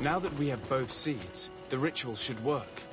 Now that we have both seeds, the ritual should work.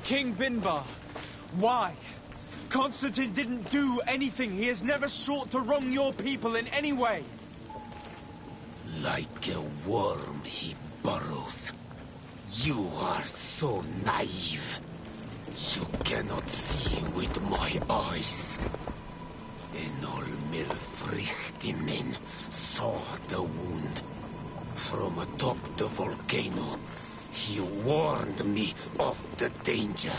King Vinbarr. Why? Constantine didn't do anything. He has never sought to wrong your people in any way. Like a worm he burrows. You are so naive. You cannot see with my eyes. Enol Milfrichtimen saw the wound. From atop the volcano, he warned me of the danger.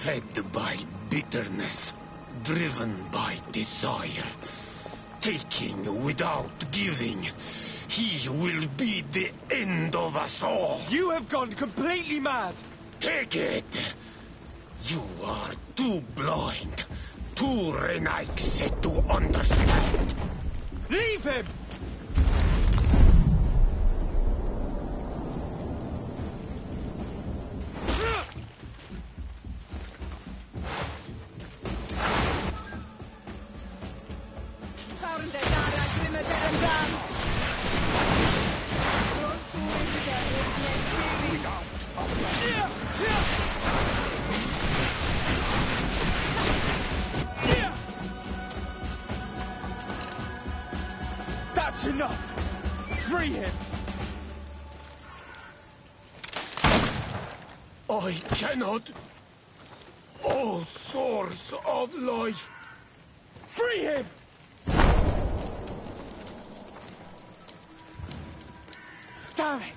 Fed by bitterness, driven by desire, taking without giving, he will be the end of us all. You have gone completely mad. Take it. You are too blind, too renaixed to understand. Leave him! That's enough! Free him! I cannot. O source of life! Free him! Damn it!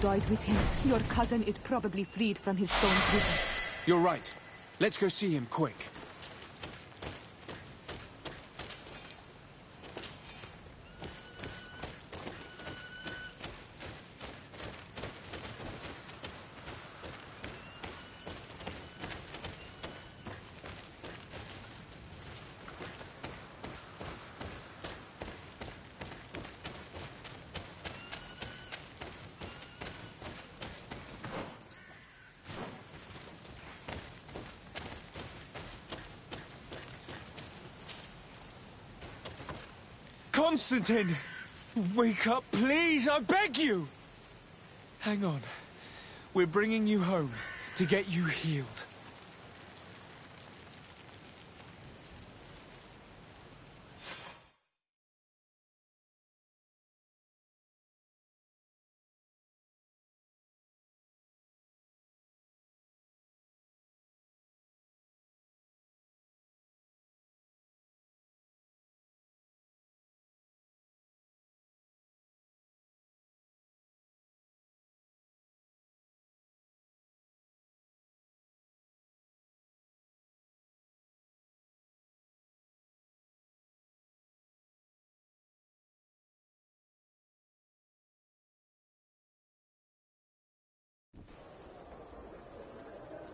died with him. Your cousin is probably freed from his stones with him. You're right. Let's go see him quick. Constantine! Wake up, please, I beg you! Hang on. We're bringing you home to get you healed.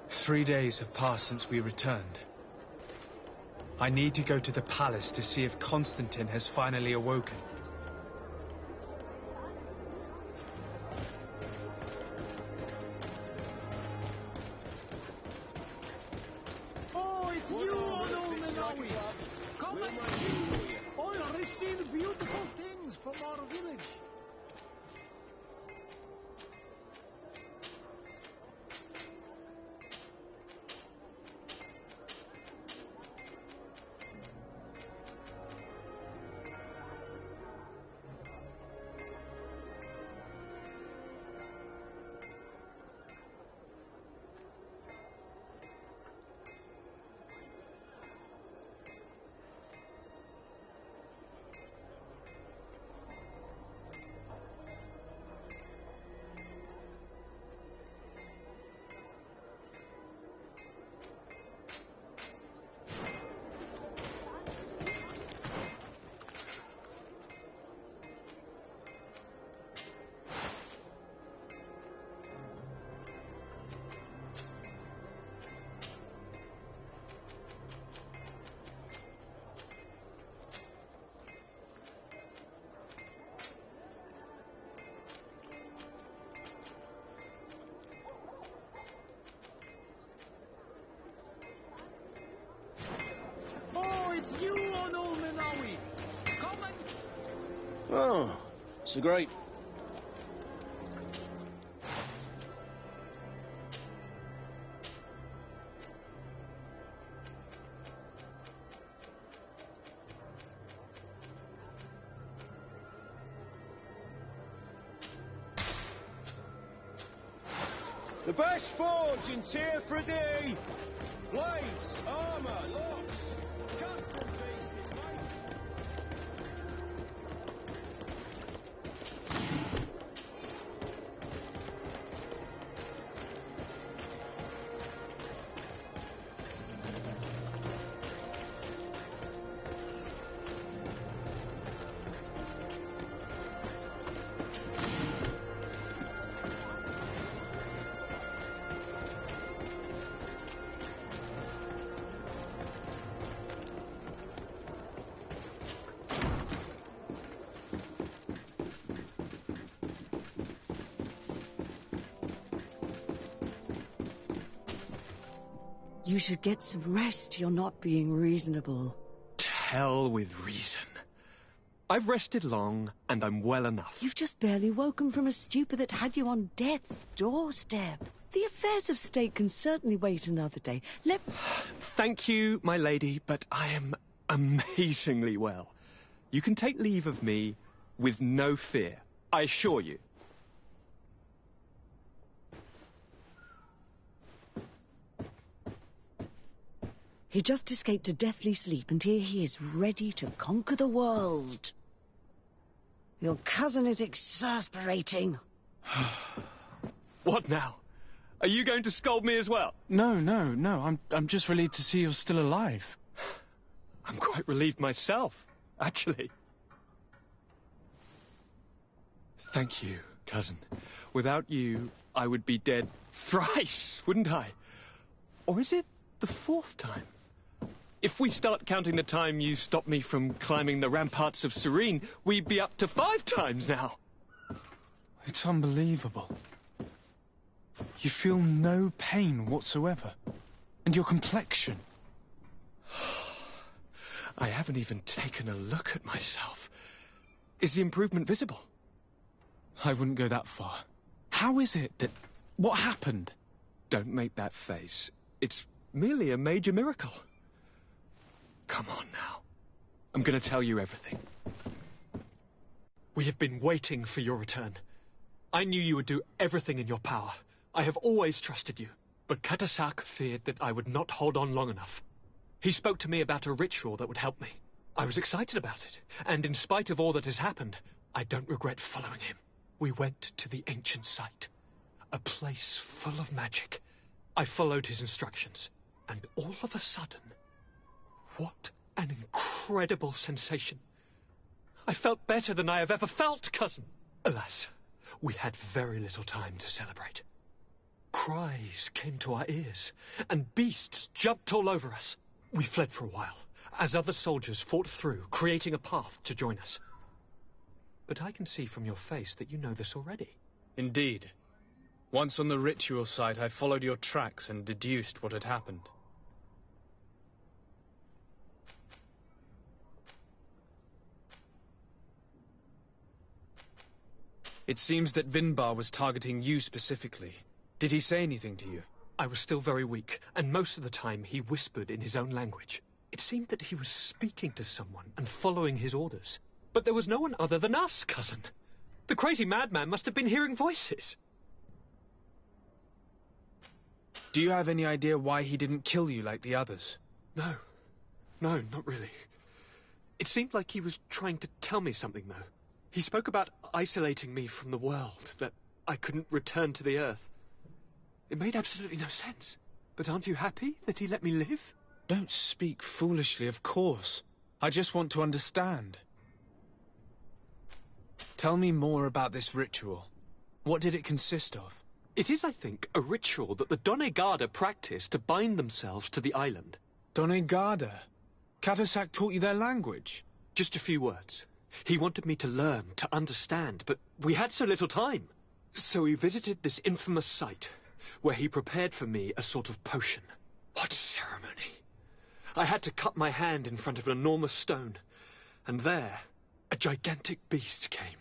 Three days have passed since we returned. I need to go to the palace to see if Constantine has finally awoken. Oh, it's you, old Manawi! Come and see! Oh, I received beautiful things from our village. You on old Manawi! Come and... Oh, so great. The best forge in Tier 3D! Blades, armour, locks, custom pieces, mate! You should get some rest. You're not being reasonable. To hell with reason. I've rested long, and I'm well enough. You've just barely woken from a stupor that had you on death's doorstep. The affairs of state can certainly wait another day. Thank you, my lady, but I am amazingly well. You can take leave of me with no fear, I assure you. He just escaped a deathly sleep, and here he is ready to conquer the world. Your cousin is exasperating. What now? Are you going to scold me as well? No. I'm just relieved to see you're still alive. I'm quite relieved myself, actually. Thank you, cousin. Without you, I would be dead thrice, wouldn't I? Or is it the 4th time? If we start counting the time you stopped me from climbing the ramparts of Serene, we'd be up to 5 times now. It's unbelievable. You feel no pain whatsoever. And your complexion. I haven't even taken a look at myself. Is the improvement visible? I wouldn't go that far. How is it that... What happened? Don't make that face. It's merely a major miracle. Come on now. I'm going to tell you everything. We have been waiting for your return. I knew you would do everything in your power. I have always trusted you. But Katasak feared that I would not hold on long enough. He spoke to me about a ritual that would help me. I was excited about it. And in spite of all that has happened, I don't regret following him. We went to the ancient site. A place full of magic. I followed his instructions. And all of a sudden... What an incredible sensation. I felt better than I have ever felt, cousin. Alas, we had very little time to celebrate. Cries came to our ears, and beasts jumped all over us. We fled for a while, as other soldiers fought through, creating a path to join us. But I can see from your face that you know this already. Indeed. Once on the ritual site, I followed your tracks and deduced what had happened. It seems that Vinbarr was targeting you specifically. Did he say anything to you? I was still very weak, and most of the time he whispered in his own language. It seemed that he was speaking to someone and following his orders. But there was no one other than us, cousin. The crazy madman must have been hearing voices. Do you have any idea why he didn't kill you like the others? No, not really. It seemed like he was trying to tell me something, though. He spoke about isolating me from the world, that I couldn't return to the Earth. It made absolutely no sense. But aren't you happy that he let me live? Don't speak foolishly, of course. I just want to understand. Tell me more about this ritual. What did it consist of? It is, I think, a ritual that the Donegada practice to bind themselves to the island. Donegada? Katasak taught you their language? Just a few words. He wanted me to learn, to understand, but we had so little time. So we visited this infamous site, where he prepared for me a sort of potion. What ceremony! I had to cut my hand in front of an enormous stone, and there, a gigantic beast came,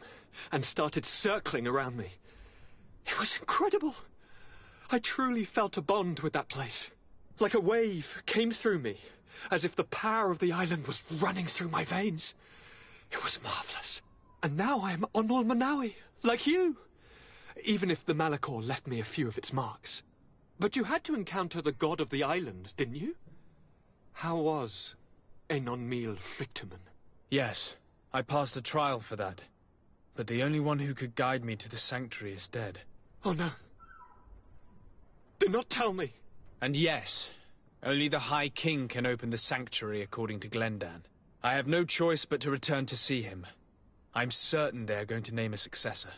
and started circling around me. It was incredible. I truly felt a bond with that place. Like a wave came through me, as if the power of the island was running through my veins. It was marvellous. And now I am Onol Manawi, like you. Even if the Malachor left me a few of its marks. But you had to encounter the god of the island, didn't you? How was Enon Mil Frictumen? Yes, I passed a trial for that. But the only one who could guide me to the sanctuary is dead. Oh no. Do not tell me. And yes, only the High King can open the sanctuary according to Glendan. I have no choice but to return to see him. I'm certain they are going to name a successor.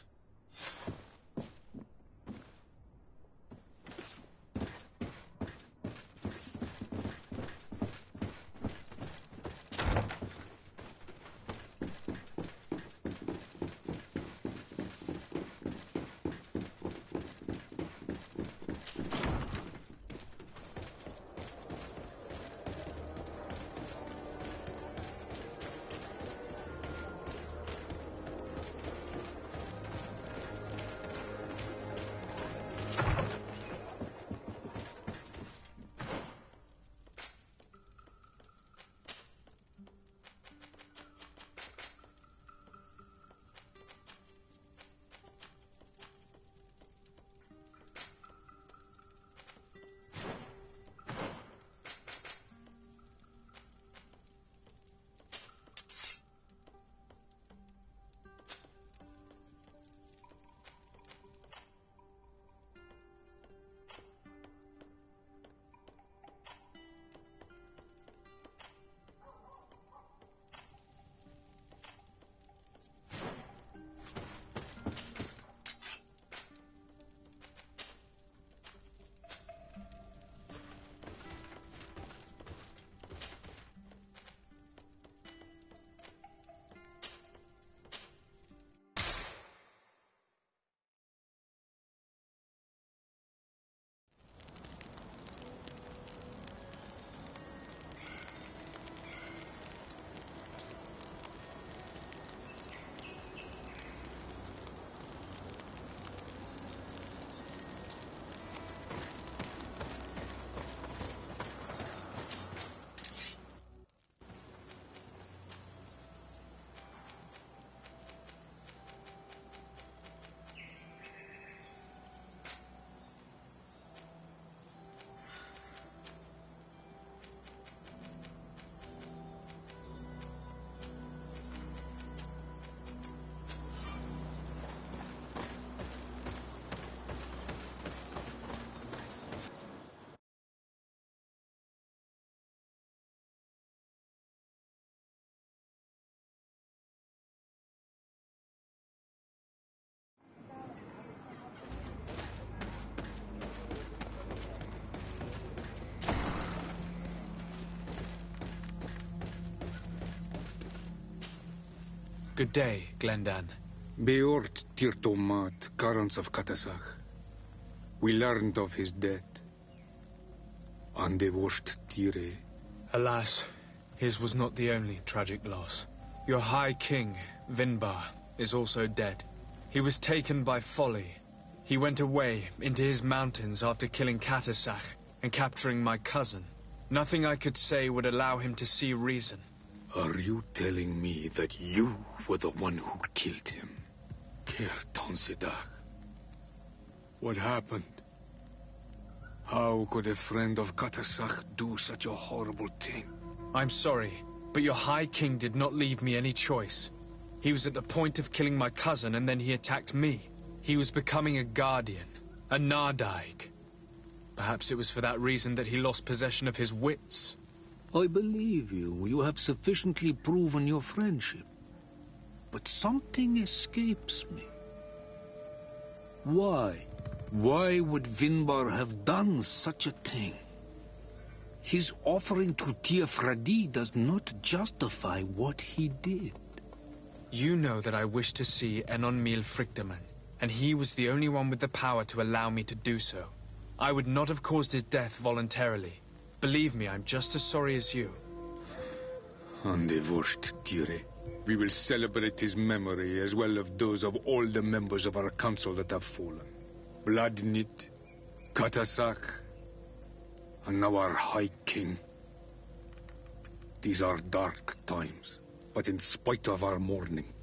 Good day, Glendan. Beort Tirtomat, Garants of Katasach. We learned of his death. Andevosht Tire. Alas, his was not the only tragic loss. Your High King, Vinbarr, is also dead. He was taken by folly. He went away into his mountains after killing Katasach and capturing my cousin. Nothing I could say would allow him to see reason. Are you telling me that you were the one who killed him? Kertonsidach. What happened? How could a friend of Katasach do such a horrible thing? I'm sorry, but your High King did not leave me any choice. He was at the point of killing my cousin, and then he attacked me. He was becoming a guardian, a Nardaig. Perhaps it was for that reason that he lost possession of his wits. I believe you. You have sufficiently proven your friendship. But something escapes me. Why? Why would Vinbarr have done such a thing? His offering to Tiafradi does not justify what he did. You know that I wish to see Enonmil Frichtemann, and he was the only one with the power to allow me to do so. I would not have caused his death voluntarily. Believe me, I'm just as sorry as you. Andevosht Tire. We will celebrate his memory as well as those of all the members of our council that have fallen. Vladnit, Katasach, and now our High King. These are dark times, but in spite of our mourning,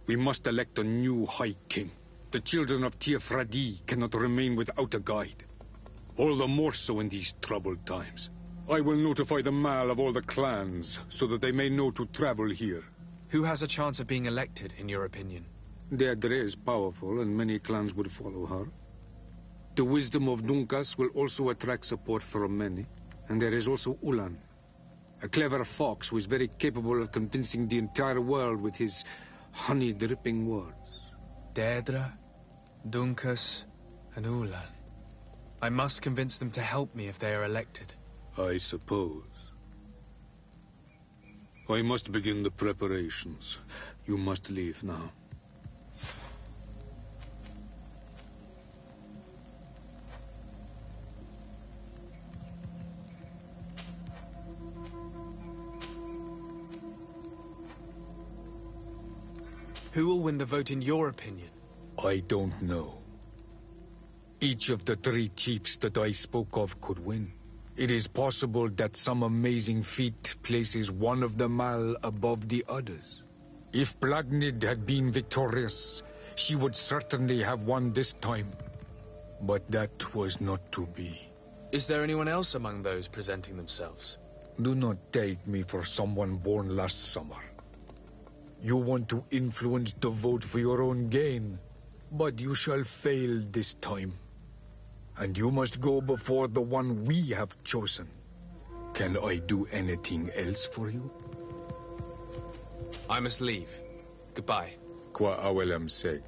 we must elect a new High King. The children of Tiafradi cannot remain without a guide. All the more so in these troubled times. I will notify the Mal of all the clans, so that they may know to travel here. Who has a chance of being elected, in your opinion? Deirdre is powerful, and many clans would follow her. The wisdom of Dunkas will also attract support from many. And there is also Ulan, a clever fox who is very capable of convincing the entire world with his honey-dripping words. Deirdre, Dunkas, and Ulan. I must convince them to help me if they are elected. I suppose. I must begin the preparations. You must leave now. Who will win the vote in your opinion? I don't know. Each of the 3 chiefs that I spoke of could win. It is possible that some amazing feat places one of the Mal above the others. If Bladnid had been victorious, she would certainly have won this time. But that was not to be. Is there anyone else among those presenting themselves? Do not take me for someone born last summer. You want to influence the vote for your own gain, but you shall fail this time. And you must go before the one we have chosen. Can I do anything else for you? I must leave. Goodbye. Qua awelem seg.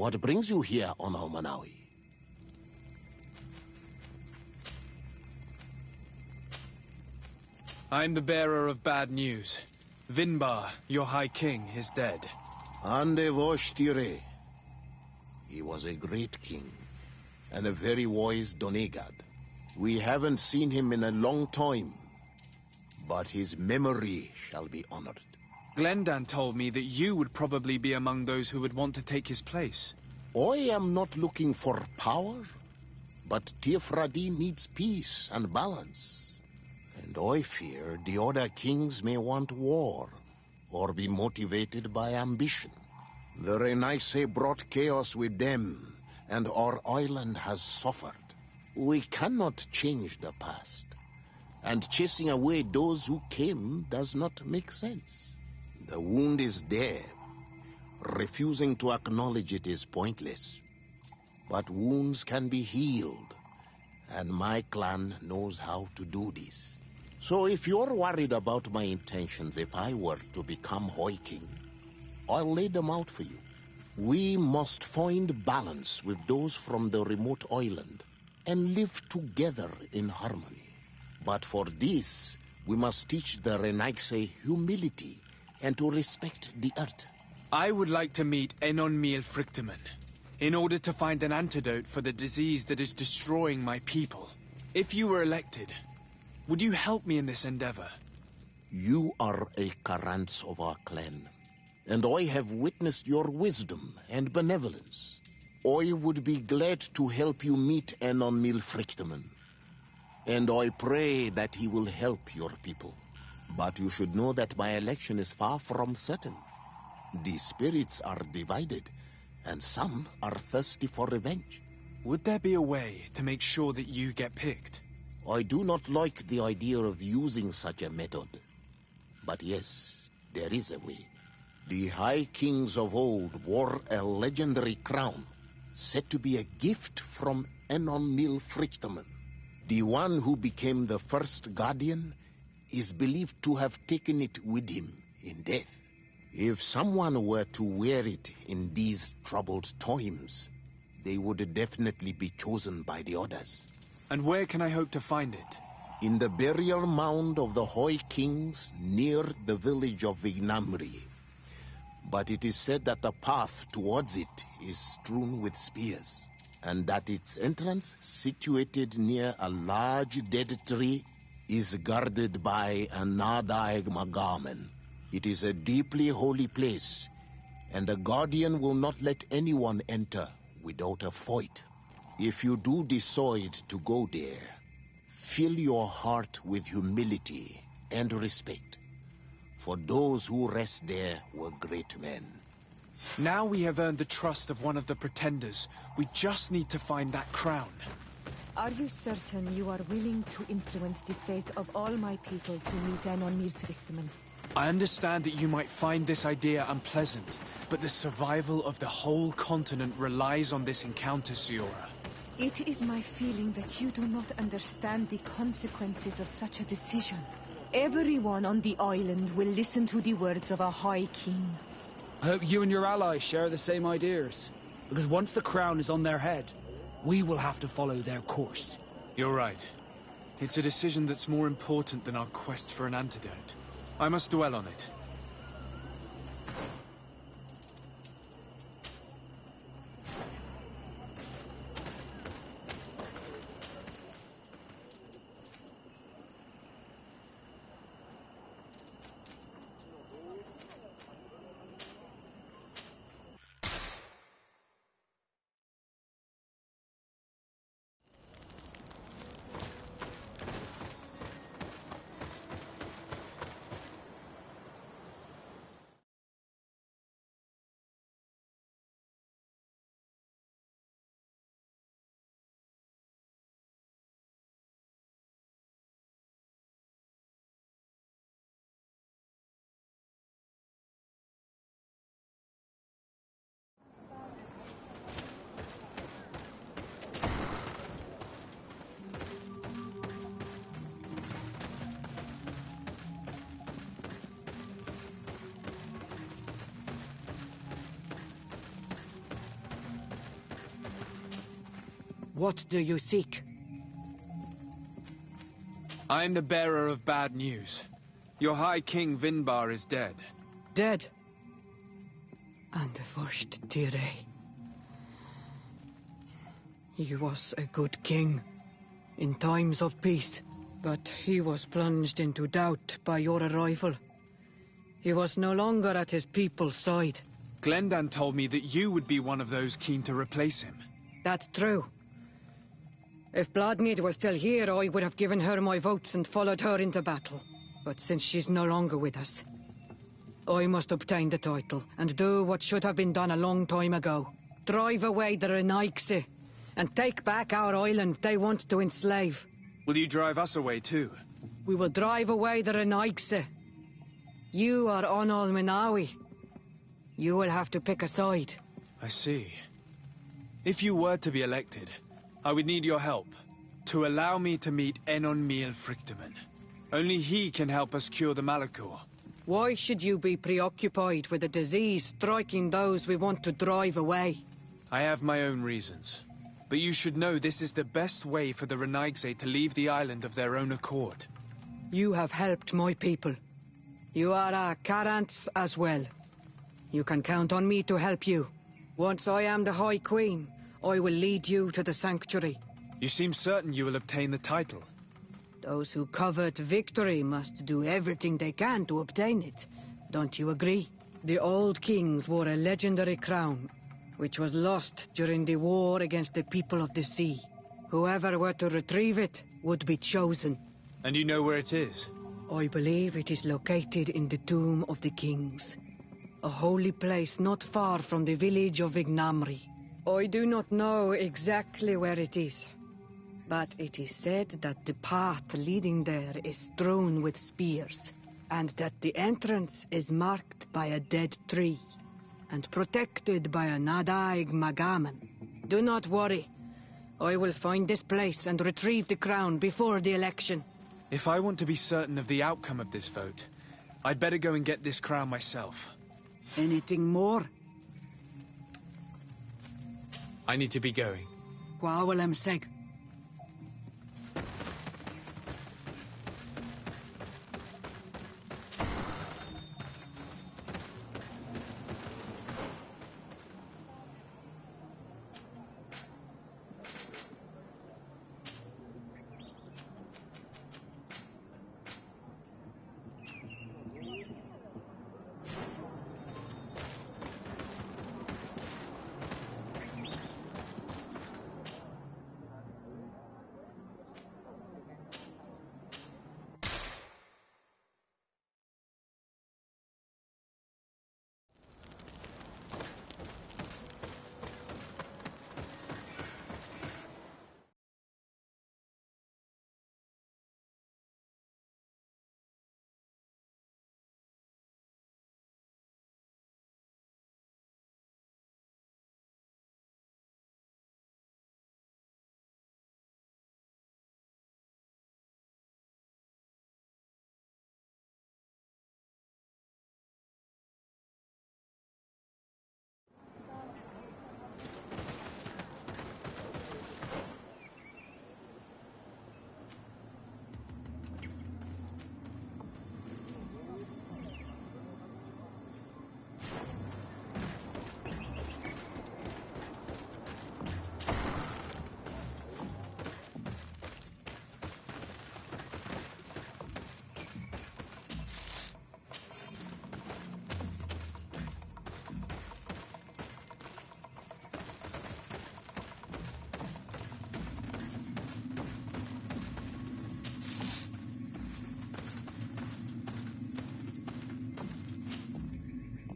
What brings you here, Ono Manawi? I'm the bearer of bad news. Vinbarr, your High King, is dead. Ande Voshtire. He was a great king, and a very wise Donegad. We haven't seen him in a long time, but his memory shall be honored. Glendan told me that you would probably be among those who would want to take his place. I am not looking for power, but Tifradi needs peace and balance. And I fear the other kings may want war, or be motivated by ambition. The Renaise brought chaos with them, and our island has suffered. We cannot change the past, and chasing away those who came does not make sense. The wound is there. Refusing to acknowledge it is pointless. But wounds can be healed, and my clan knows how to do this. So if you're worried about my intentions if I were to become High King, I'll lay them out for you. We must find balance with those from the remote island and live together in harmony. But for this, we must teach the Renaise humility and to respect the earth. I would like to meet Enon Miel Frichtemann in order to find an antidote for the disease that is destroying my people. If you were elected, would you help me in this endeavor? You are a Karants of our clan, and I have witnessed your wisdom and benevolence. I would be glad to help you meet Enon Miel Frichtemann, and I pray that he will help your people. But you should know that my election is far from certain. The spirits are divided, and some are thirsty for revenge. Would there be a way to make sure that you get picked? I do not like the idea of using such a method. But yes, there is a way. The High Kings of old wore a legendary crown, said to be a gift from Enon Miel Frichtemann. The one who became the first guardian is believed to have taken it with him in death. If someone were to wear it in these troubled times, they would definitely be chosen by the others. And where can I hope to find it? In the burial mound of the High Kings near the village of Vignamri. But it is said that the path towards it is strewn with spears, and that its entrance, situated near a large dead tree, is guarded by an Nadaig Magamen. It is a deeply holy place, and the guardian will not let anyone enter without a fight. If you do decide to go there, fill your heart with humility and respect, for those who rest there were great men. Now we have earned the trust of one of the pretenders. We just need to find that crown. Are you certain you are willing to influence the fate of all my people to meet Enon Miel Frichtemann? I understand that you might find this idea unpleasant, but the survival of the whole continent relies on this encounter, Siora. It is my feeling that you do not understand the consequences of such a decision. Everyone on the island will listen to the words of a High King. I hope you and your allies share the same ideas, because once the crown is on their head, we will have to follow their course. You're right. It's a decision that's more important than our quest for an antidote. I must dwell on it. What do you seek? I am the bearer of bad news. Your High King Vinbarr is dead. Dead. And the first Tire. He was a good king in times of peace, but he was plunged into doubt by your arrival. He was no longer at his people's side. Glendan told me that you would be one of those keen to replace him. That's true. If Bloodmead was still here, I would have given her my votes and followed her into battle. But since she's no longer with us, I must obtain the title and do what should have been done a long time ago. Drive away the Renaigse and take back our island they want to enslave. Will you drive us away too? We will drive away the Renaigse. You are Onol Menawi. You will have to pick a side. I see. If you were to be elected, I would need your help to allow me to meet Enon Miel Frichteman. Only he can help us cure the Malachor. Why should you be preoccupied with a disease striking those we want to drive away? I have my own reasons. But you should know this is the best way for the Renaigse to leave the island of their own accord. You have helped my people. You are our Karants as well. You can count on me to help you. Once I am the High Queen, I will lead you to the sanctuary. You seem certain you will obtain the title. Those who covet victory must do everything they can to obtain it. Don't you agree? The old kings wore a legendary crown, which was lost during the war against the people of the sea. Whoever were to retrieve it would be chosen. And you know where it is? I believe it is located in the Tomb of the Kings, a holy place not far from the village of Vignamri. I do not know exactly where it is, but it is said that the path leading there is strewn with spears, and that the entrance is marked by a dead tree, and protected by a Nadaig Magaman. Do not worry. I will find this place and retrieve the crown before the election. If I want to be certain of the outcome of this vote, I'd better go and get this crown myself. Anything more? I need to be going. Quawalem Seg.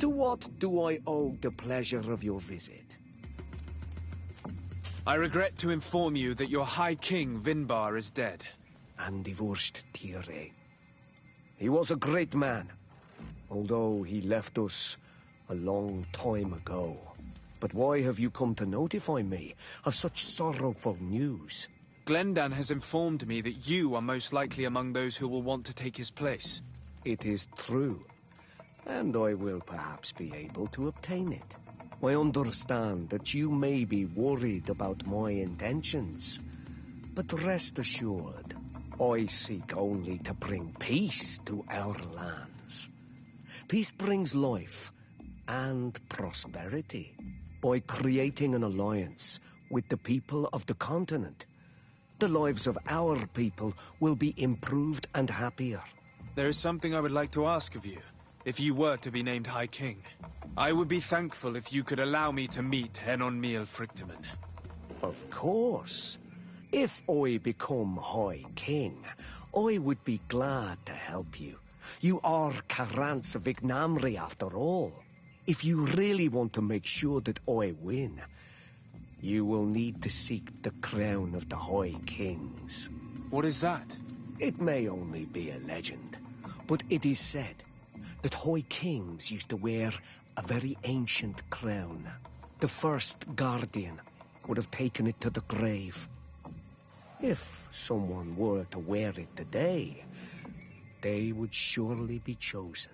To what do I owe the pleasure of your visit? I regret to inform you that your High King Vinbarr is dead. And divorced Tire. He was a great man, although he left us a long time ago. But why have you come to notify me of such sorrowful news? Glendan has informed me that you are most likely among those who will want to take his place. It is true, and I will perhaps be able to obtain it. I understand that you may be worried about my intentions, but rest assured, I seek only to bring peace to our lands. Peace brings life and prosperity by creating an alliance with the people of the continent. The lives of our people will be improved and happier. There is something I would like to ask of you. If you were to be named High King, I would be thankful if you could allow me to meet Henonmiel Frichtemann. Of course. If I become High King, I would be glad to help you. You are Carants of Vignamri after all. If you really want to make sure that I win, you will need to seek the crown of the High Kings. What is that? It may only be a legend, but it is said that High Kings used to wear a very ancient crown. The first guardian would have taken it to the grave. If someone were to wear it today, they would surely be chosen.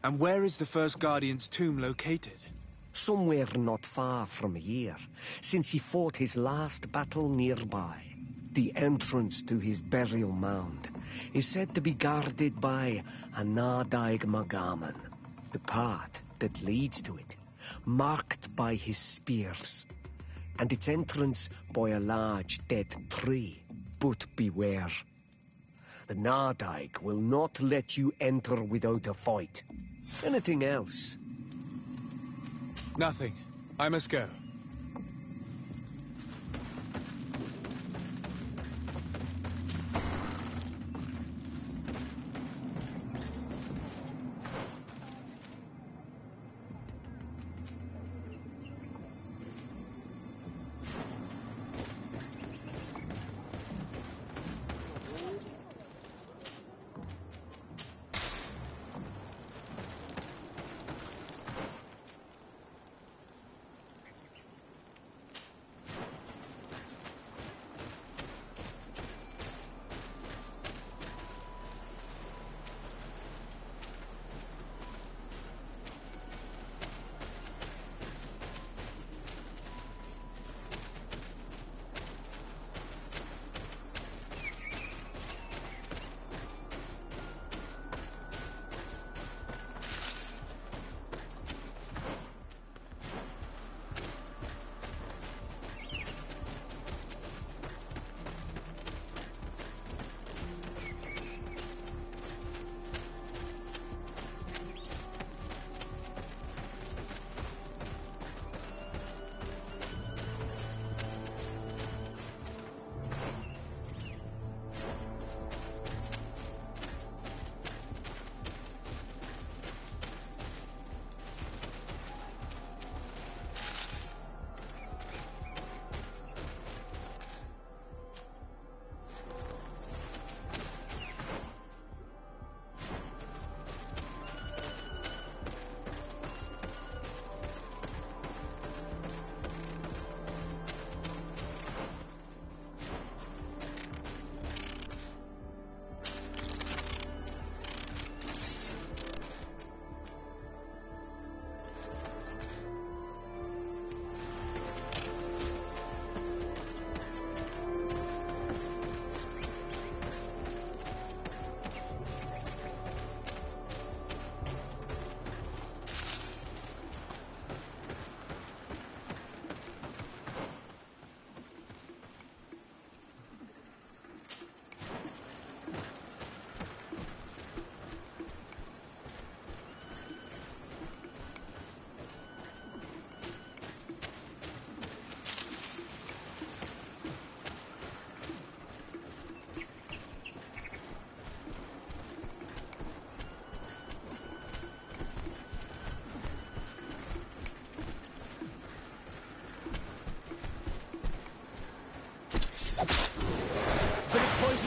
And where is the first guardian's tomb located? Somewhere not far from here, since he fought his last battle nearby. The entrance to his burial mound is said to be guarded by a Nadaig Magaman, the path that leads to it, marked by his spears, and its entrance by a large dead tree. But beware. The Nadaig will not let you enter without a fight. Anything else? Nothing. I must go.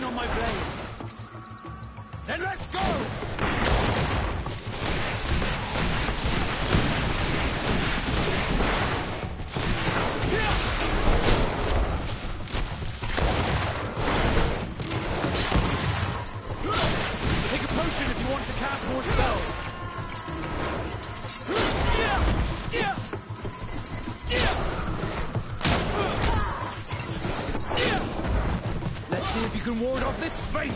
On my blade. Then let's go! Take a potion if you want to cast more spells. of this fate!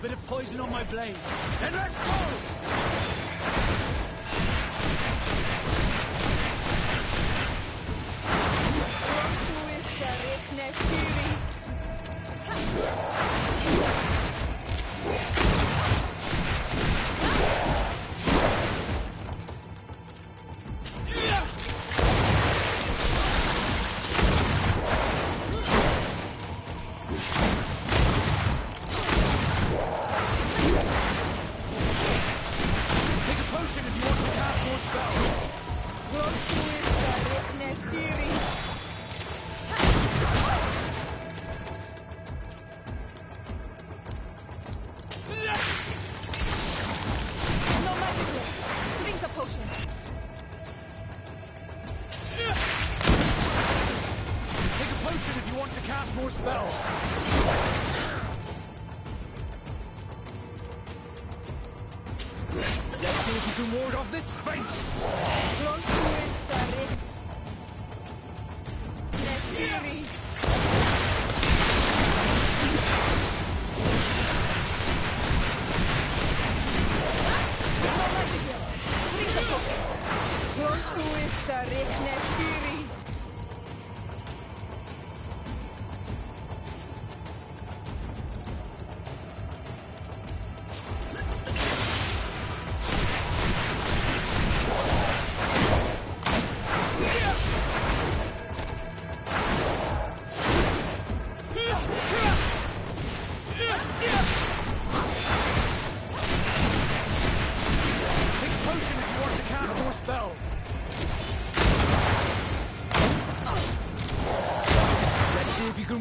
Bit of poison on my blade. Then let's go! More spells. Let's see if you can ward off this fate.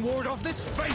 Ward off this fate!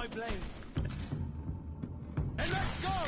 my blade. And let's go!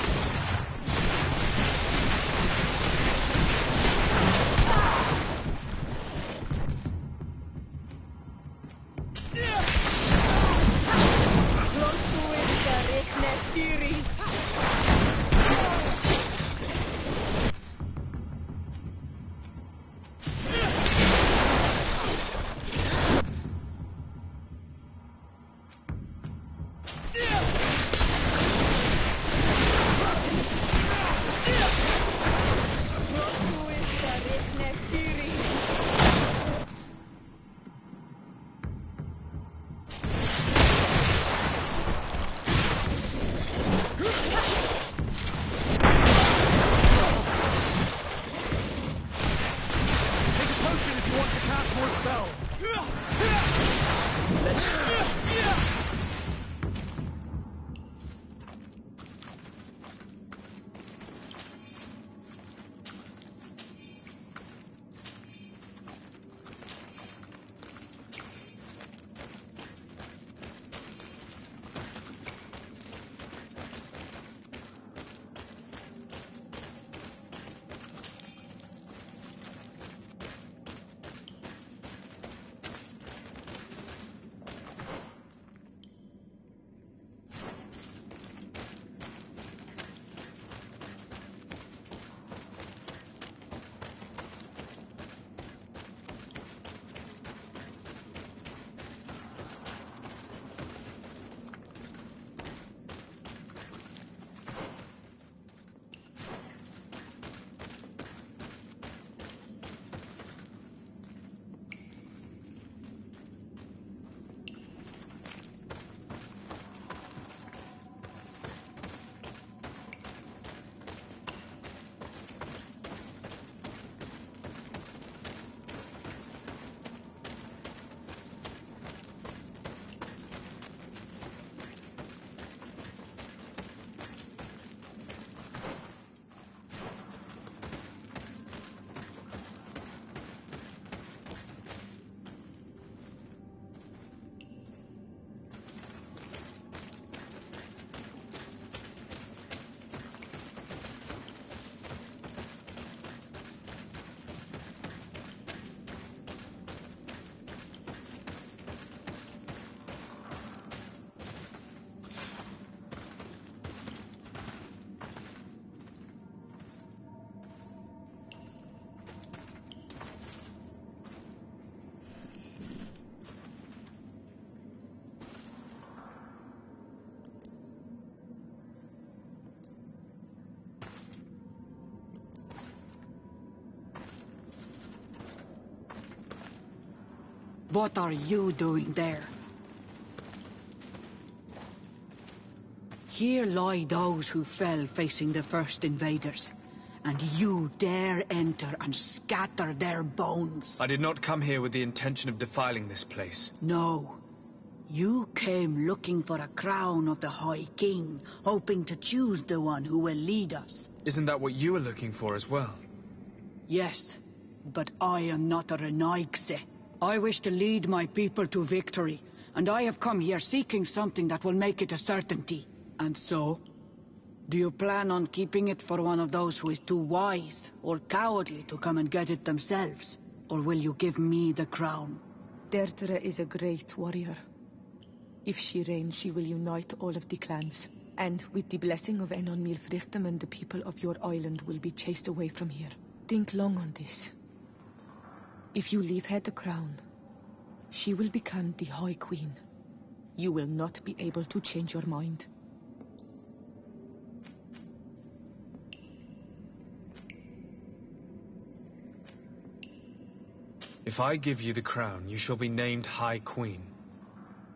What are you doing there? Here lie those who fell facing the first invaders, and you dare enter and scatter their bones. I did not come here with the intention of defiling this place. No. You came looking for a crown of the High King, hoping to choose the one who will lead us. Isn't that what you were looking for as well? Yes, but I am not a Renaigse. I wish to lead my people to victory, and I have come here seeking something that will make it a certainty. And so, do you plan on keeping it for one of those who is too wise or cowardly to come and get it themselves? Or will you give me the crown? Deirdre is a great warrior. If she reigns, she will unite all of the clans. And with the blessing of Enon Milfrichtem, the people of your island will be chased away from here. Think long on this. If you leave her the crown, she will become the High Queen. You will not be able to change your mind. If I give you the crown, you shall be named High Queen.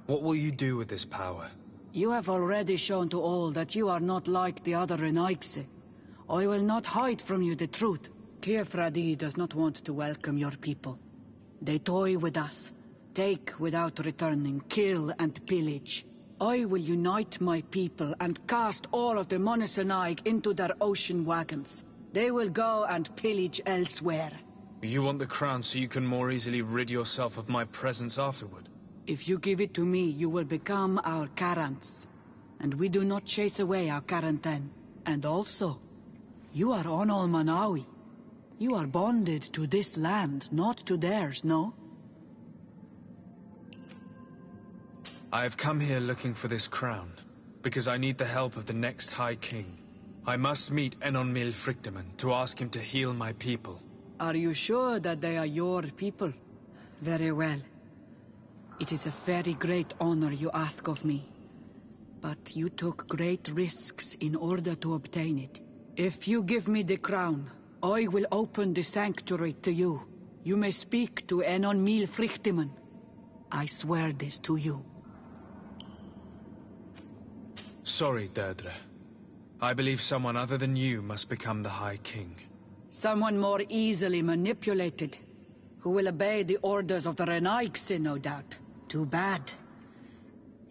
What will you do with this power? You have already shown to all that you are not like the other Renaigse. I will not hide from you the truth. Teofradi does not want to welcome your people. They toy with us, take without returning, kill and pillage. I will unite my people and cast all of the Monesenaig into their ocean wagons. They will go and pillage elsewhere. You want the crown so you can more easily rid yourself of my presence afterward? If you give it to me, you will become our Karants. and we do not chase away our quarantine. And also, you are on Manawi. You are bonded to this land, not to theirs, no? I have come here looking for this crown, because I need the help of the next High King. I must meet Enonmil Frichtemann to ask him to heal my people. Are you sure that they are your people? Very well. It is a very great honor you ask of me. But you took great risks in order to obtain it. If you give me the crown, I will open the sanctuary to you. You may speak to Enonmil Frichtemann. I swear this to you. Sorry, Deirdre. I believe someone other than you must become the High King. Someone more easily manipulated, who will obey the orders of the Renaigse, no doubt. Too bad.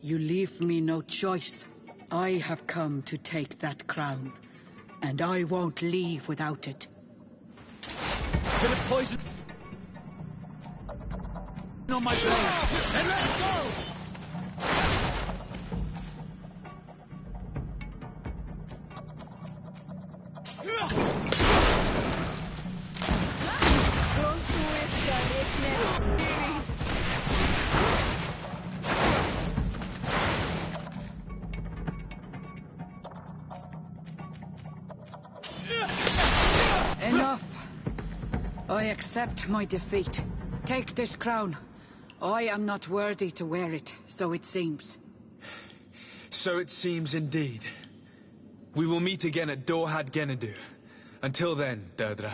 You leave me no choice. I have come to take that crown, and I won't leave without it. Bit of poison on my blade. Then let's go! Enough. I accept my defeat. Take this crown. I am not worthy to wear it, so it seems. So it seems indeed. We will meet again at Dorhad Genadu. Until then, Deirdre.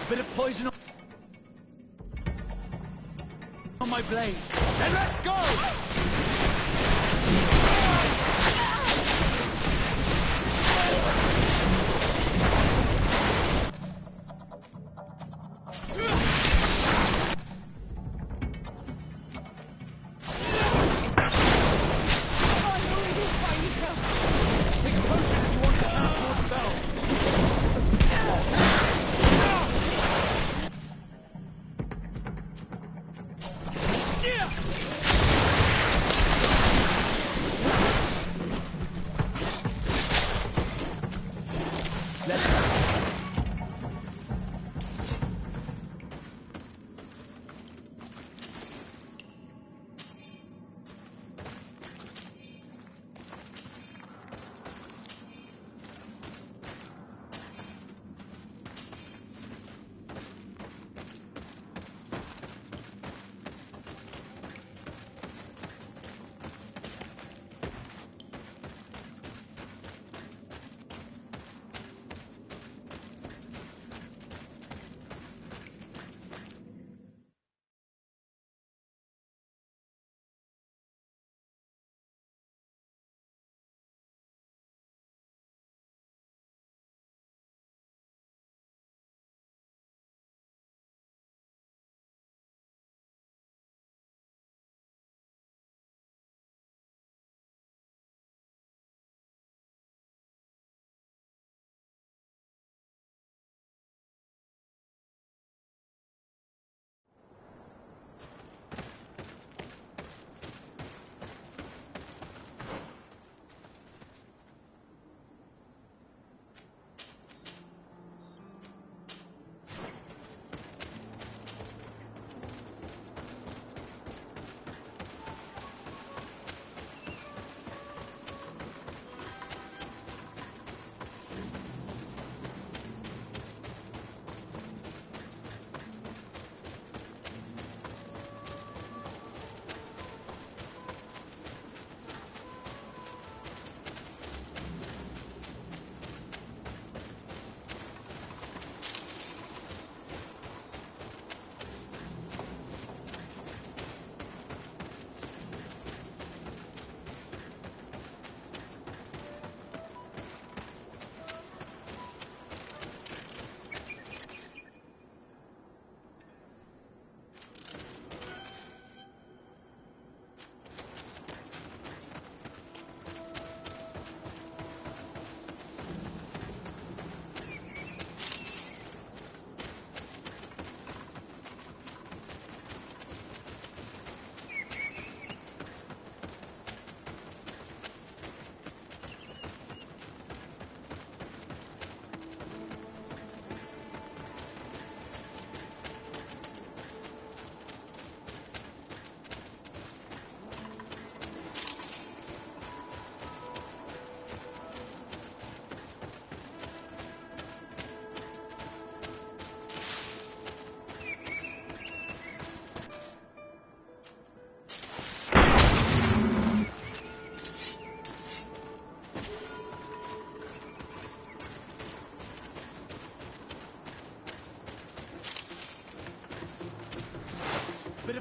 Bit of poison on my blade. Then let's go!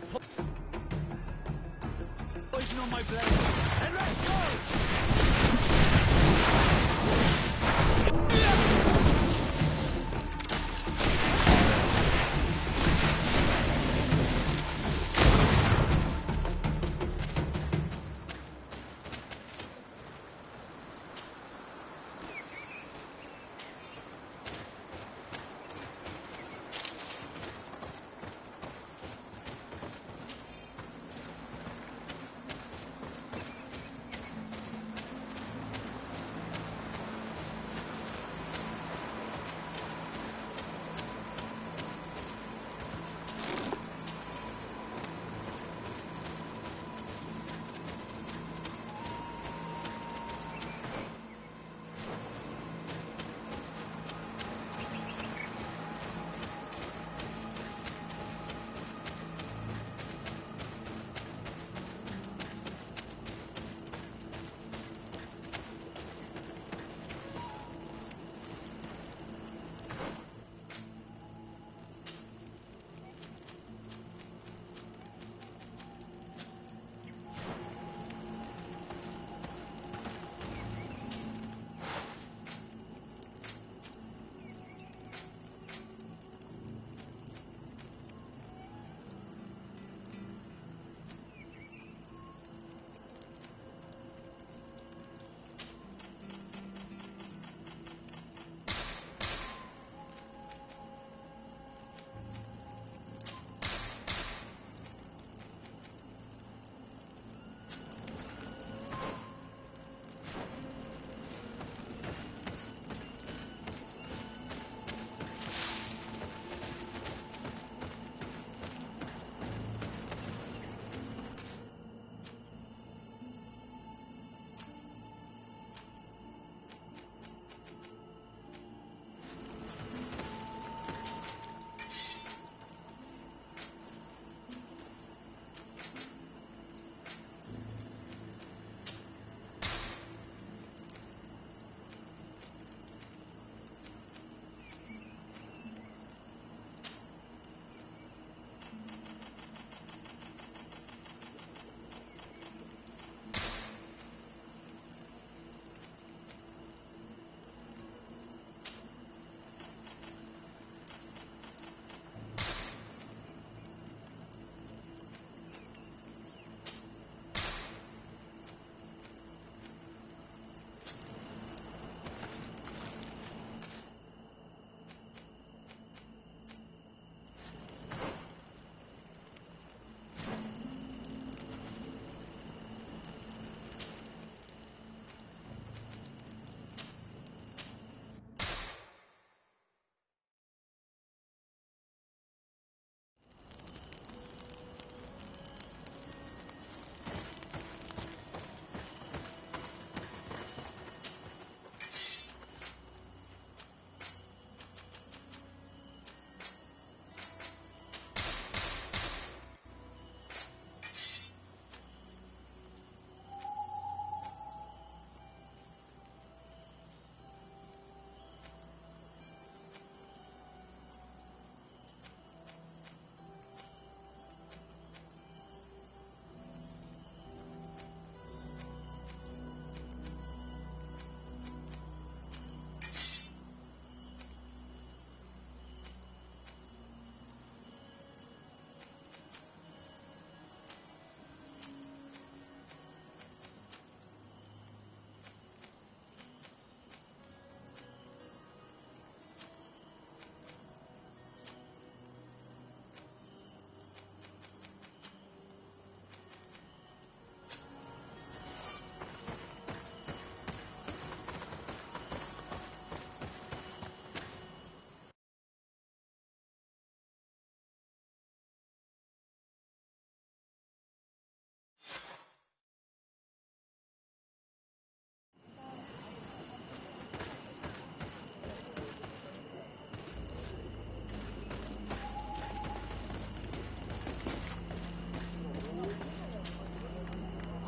of poison on my blade. And let's go!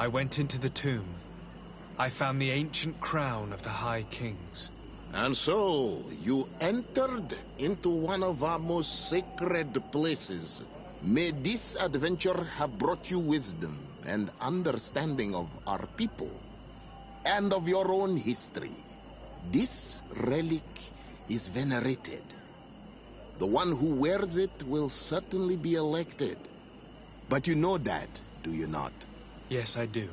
I went into the tomb. I found the ancient crown of the High Kings. And so, you entered into one of our most sacred places. May this adventure have brought you wisdom and understanding of our people and of your own history. This relic is venerated. The one who wears it will certainly be elected. But you know that, do you not? Yes, I do.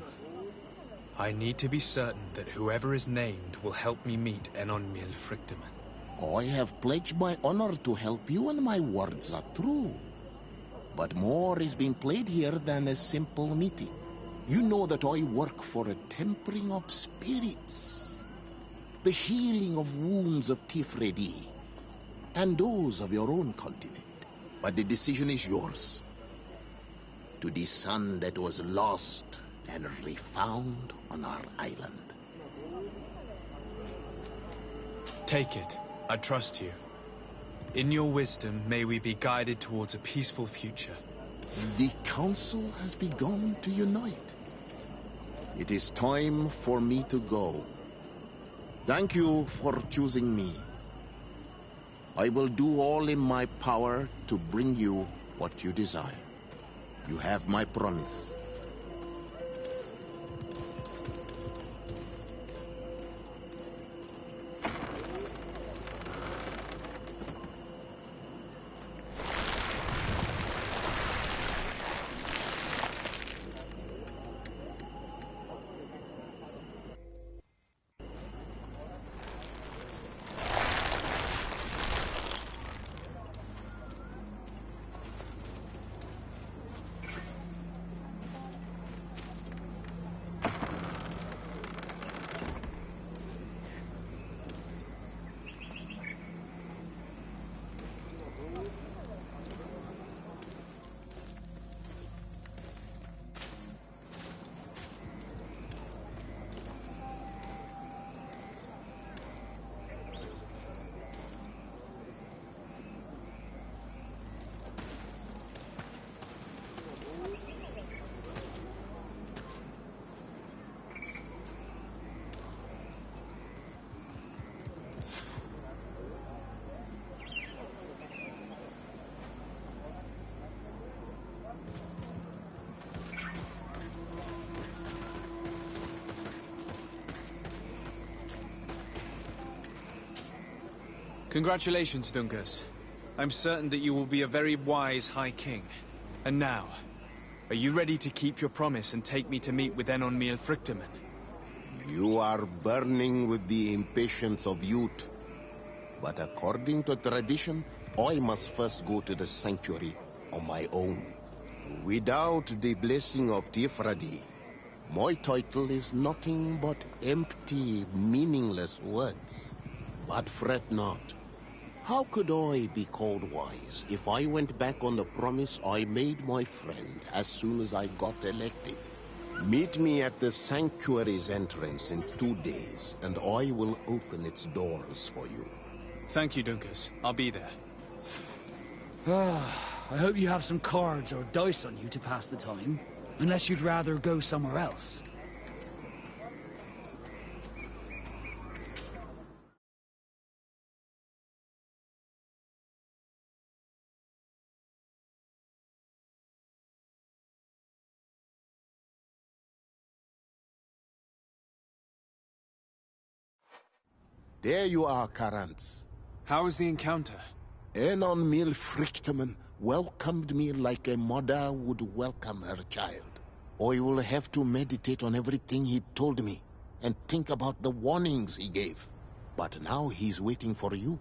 I need to be certain that whoever is named will help me meet Enonmil Frichtemann. I have pledged my honor to help you, and my words are true. But more is being played here than a simple meeting. You know that I work for a tempering of spirits, the healing of wounds of Tifredi, and those of your own continent. But the decision is yours. To the son that was lost and refound on our island. Take it. I trust you. In your wisdom, may we be guided towards a peaceful future. The council has begun to unite. It is time for me to go. Thank you for choosing me. I will do all in my power to bring you what you desire. You have my promise. Congratulations, Dunkas. I'm certain that you will be a very wise High King. And now, are you ready to keep your promise and take me to meet with Enonmil Frichtemann? You are burning with the impatience of youth. But according to tradition, I must first go to the sanctuary on my own. Without the blessing of Tifradi, my title is nothing but empty, meaningless words. But fret not. How could I be called wise if I went back on the promise I made my friend as soon as I got elected? Meet me at the sanctuary's entrance in 2 days, and I will open its doors for you. Thank you, Dunkas. I'll be there. I hope you have some cards or dice on you to pass the time, unless you'd rather go somewhere else. There you are, Karantz. How was the encounter? Enonmil Frichtemann welcomed me like a mother would welcome her child. I will have to meditate on everything he told me and think about the warnings he gave. But now he's waiting for you.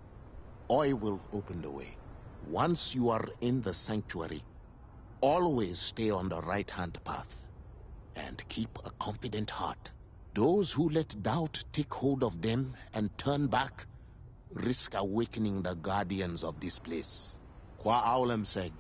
I will open the way. Once you are in the sanctuary, always stay on the right-hand path and keep a confident heart. Those who let doubt take hold of them and turn back risk awakening the guardians of this place. Qua aulem seg.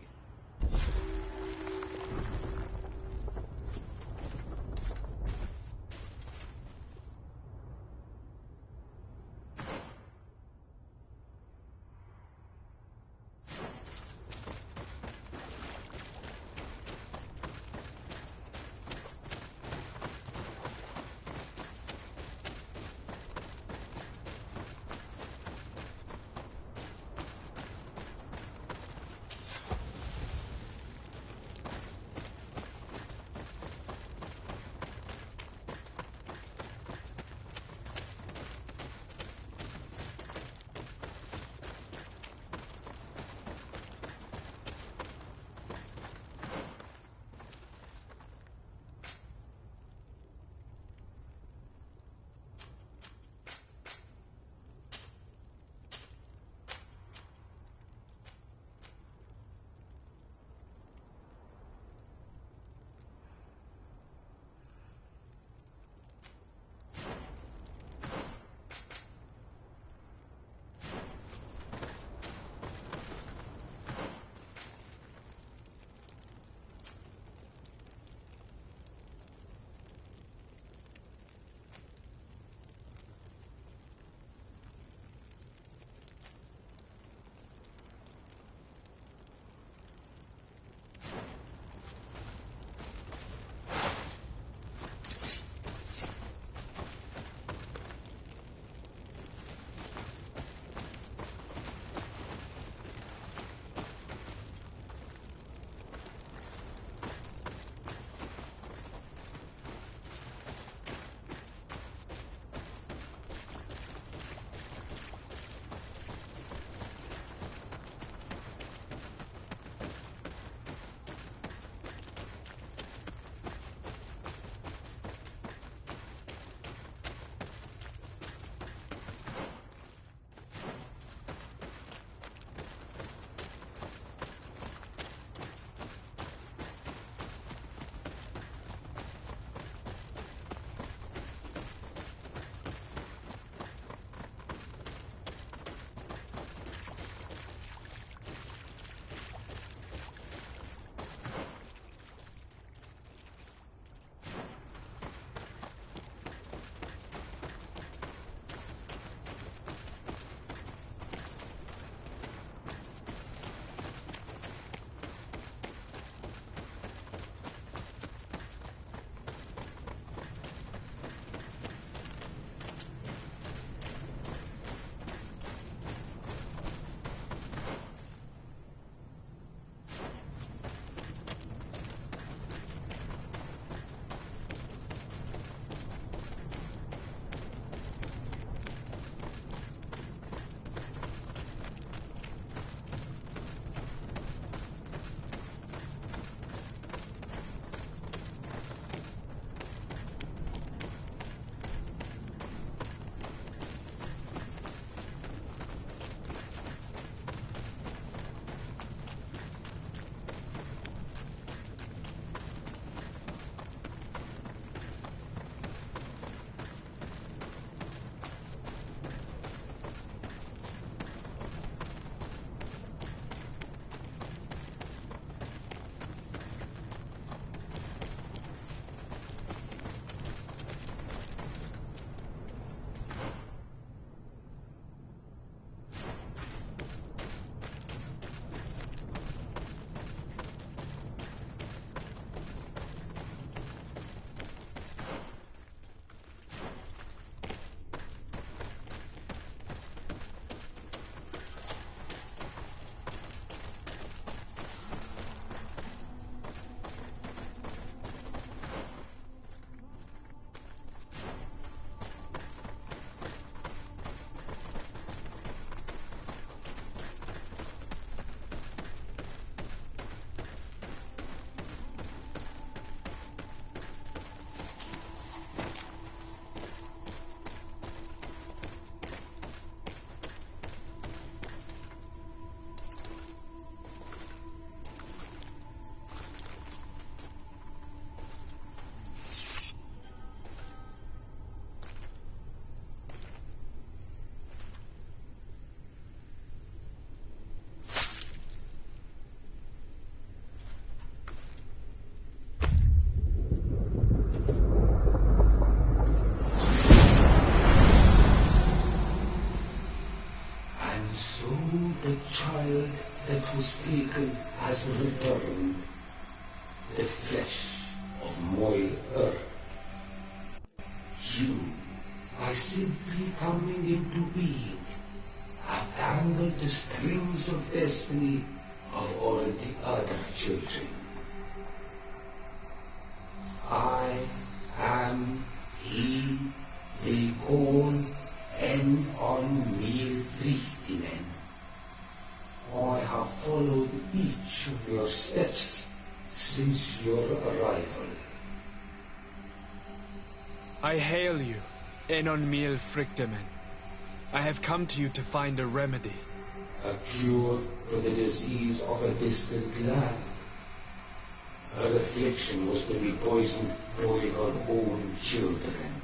has returned, the flesh of my earth. You, by simply coming into being, have tangled the strings of destiny of all the other children. I am he they call on me Vrichtimen. I have followed each of your steps since your arrival. I hail you, Enon Mil Frichtemen. I have come to you to find a remedy. A cure for the disease of a distant land. Her affliction was to be poisoned by her own children.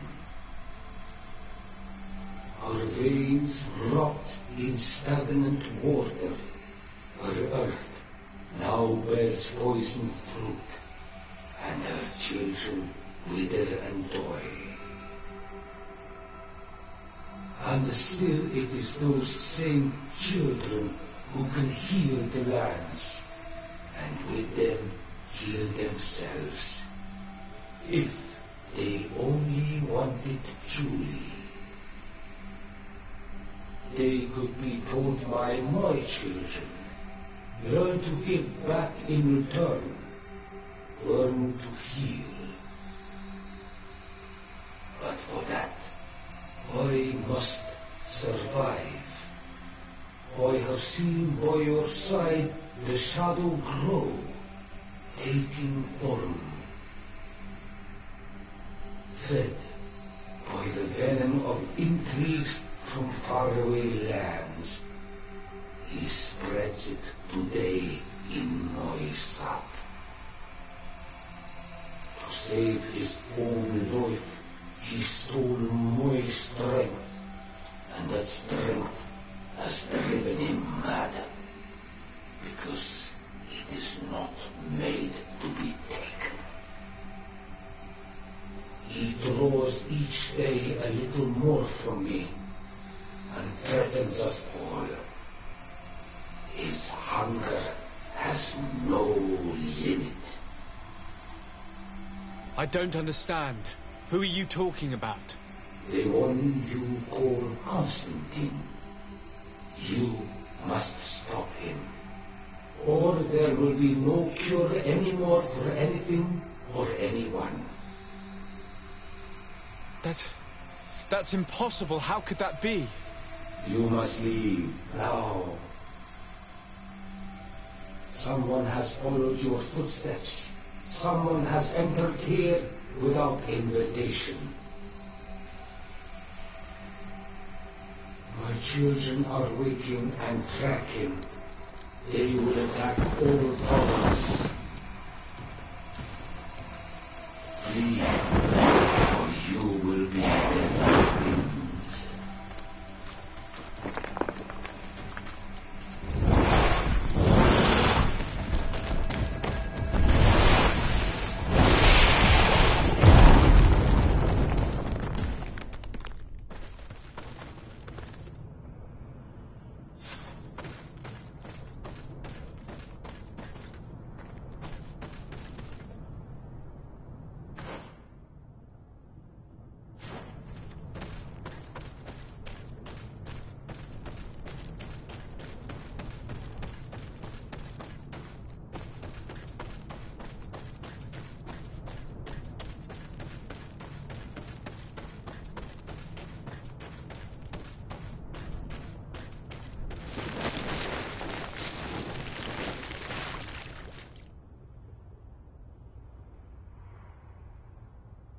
Her veins rot in stagnant water. Her earth now bears poisoned fruit, and her children wither and die. And still it is those same children who can heal the lands, and with them heal themselves, if they only want it truly. They could be taught by my children, learn to give back in return, learn to heal. But for that, I must survive. I have seen by your side the shadow grow, taking form. Fed by the venom of intrigues from faraway lands, he spreads it today in my sap. To save his own life, he stole my strength, and that strength has driven him mad, because it is not made to be taken. He draws each day a little more from me, and threatens us all. His hunger has no limit. I don't understand. Who are you talking about? The one you call Constantine. You must stop him, or there will be no cure anymore for anything or anyone. That's impossible. How could that be? You must leave now. Someone has followed your footsteps. Someone has entered here without invitation. My children are waking and tracking. They will attack all followers. Flee, or you will be dead victims.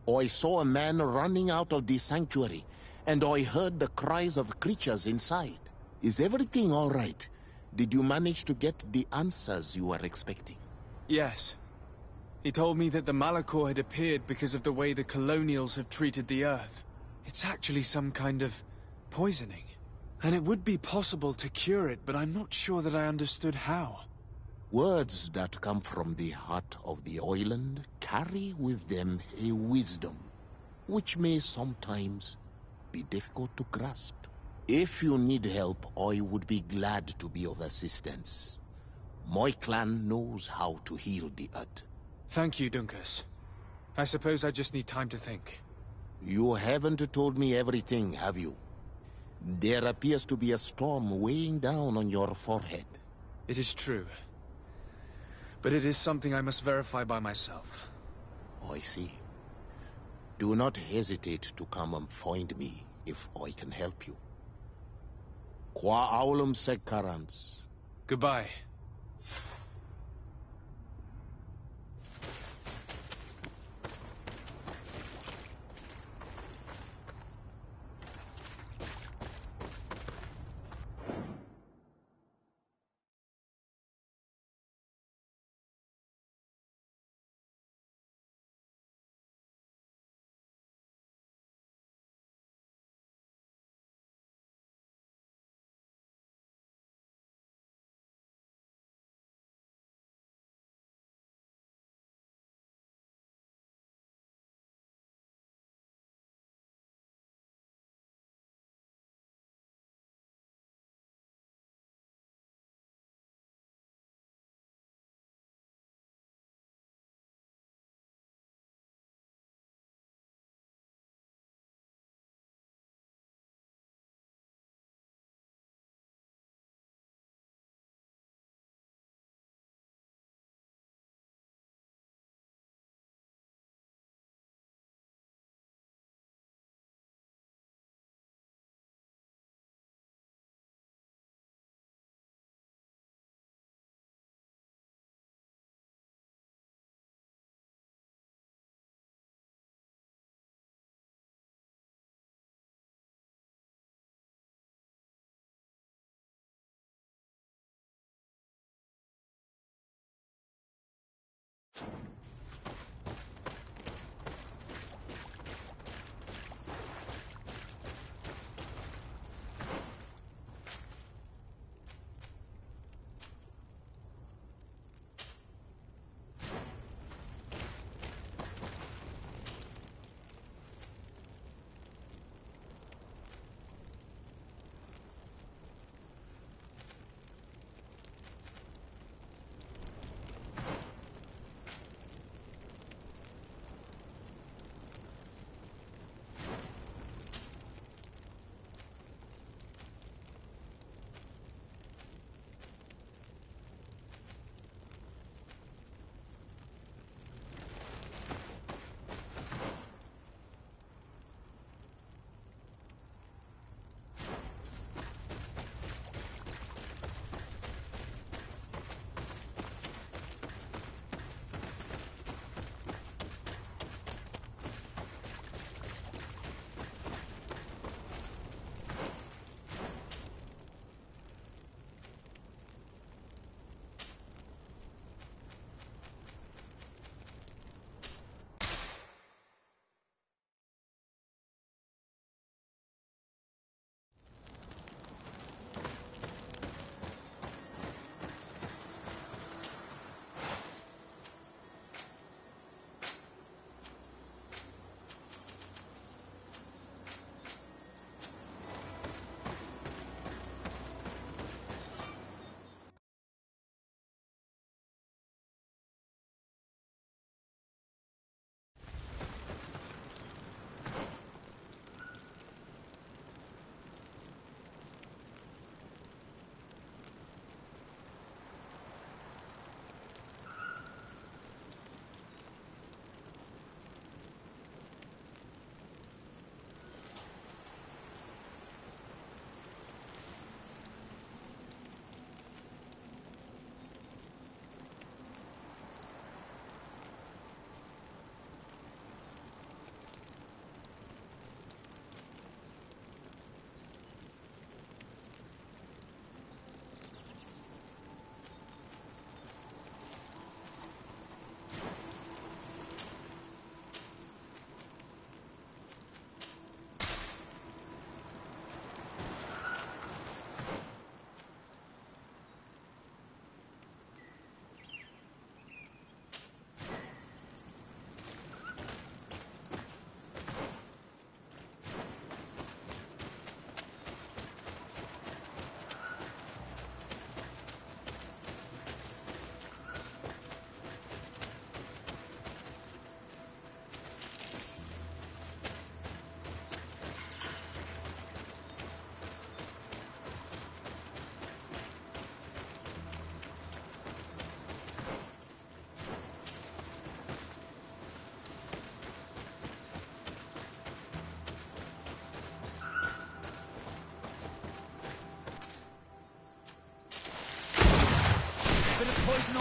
I saw a man running out of the sanctuary, and I heard the cries of creatures inside. Is everything all right? Did you manage to get the answers you were expecting? Yes. He told me that the Malachor had appeared because of the way the colonials have treated the Earth. It's actually some kind of poisoning. And it would be possible to cure it, but I'm not sure that I understood how. Words that come from the heart of the island carry with them a wisdom, which may sometimes be difficult to grasp. If you need help, I would be glad to be of assistance. My clan knows how to heal the earth. Thank you, Dunkus. I suppose I just need time to think. You haven't told me everything, have you? There appears to be a storm weighing down on your forehead. It is true. But it is something I must verify by myself. I see. Do not hesitate to come and find me if I can help you. Qua aulum secarans. Goodbye.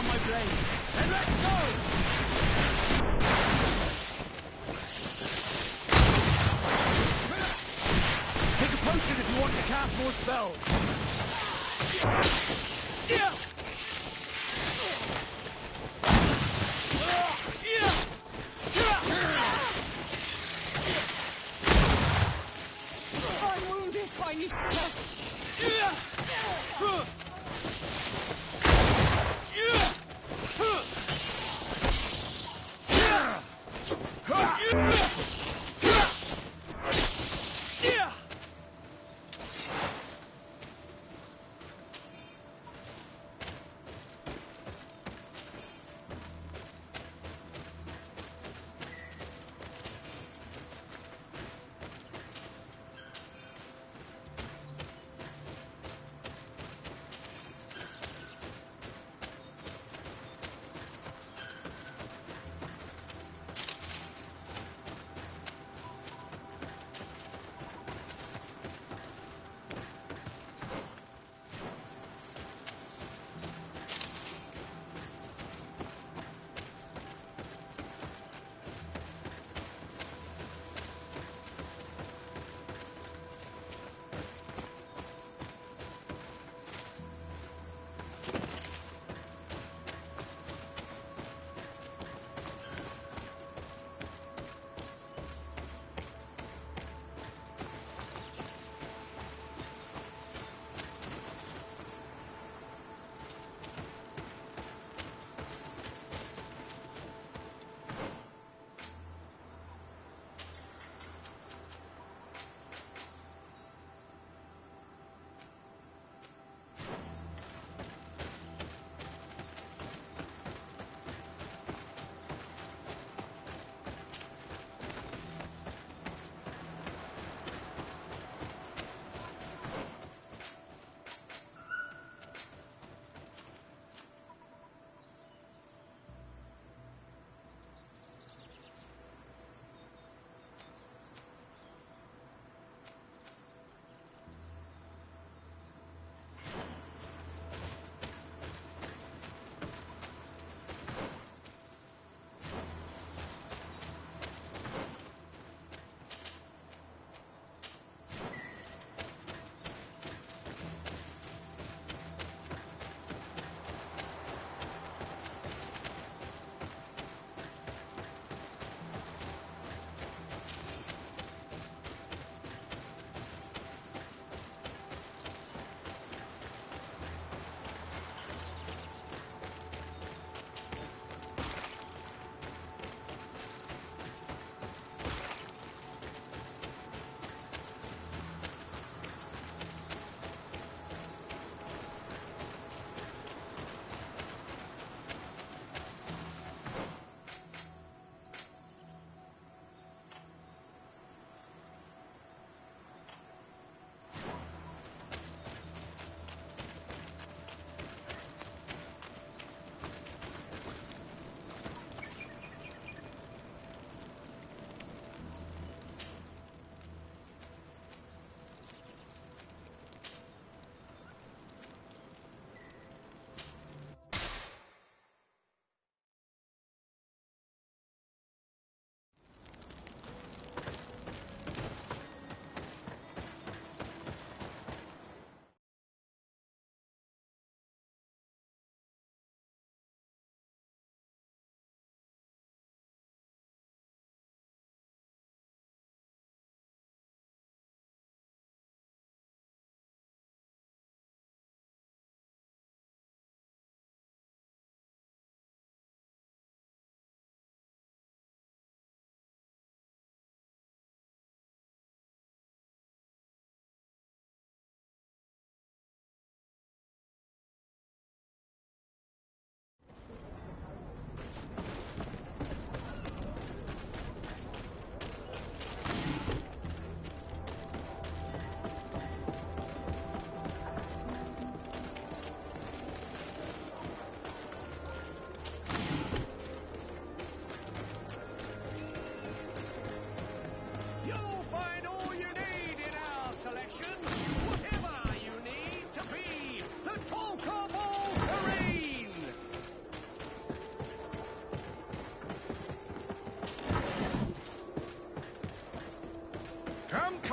on my blade. And let's go! Take a potion if you want to cast more spells. I'm wounded. I need help.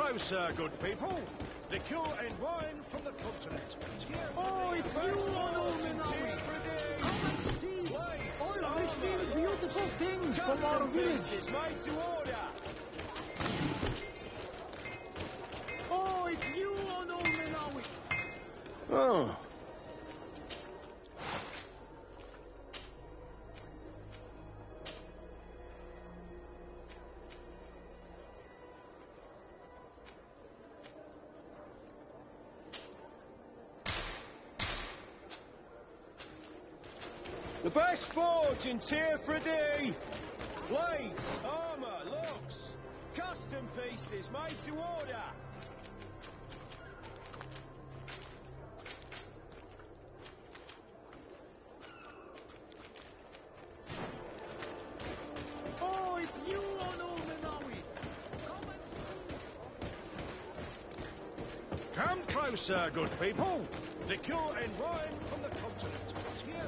closer, good people. Liqueur and wine from the continent. Oh, it's you, Onomenawi. Come and see. I'll receive beautiful things from our village. Made to order. Oh, it's you, Onomenawi. Oh. The best forge in Tier 3D. Blades, armour, locks, custom pieces made to order. Oh, it's you, Onomenawi. Come closer, good people. Liqueur and wine from the continent. Here.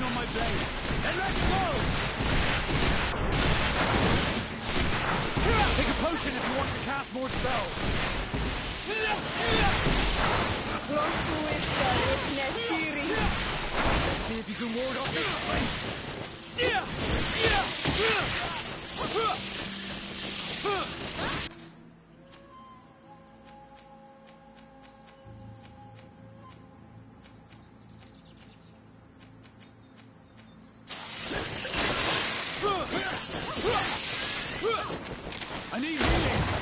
on my blade. Then let's go! Take a potion if you want to cast more spells. Let's See if you can ward off this blade. I need healing.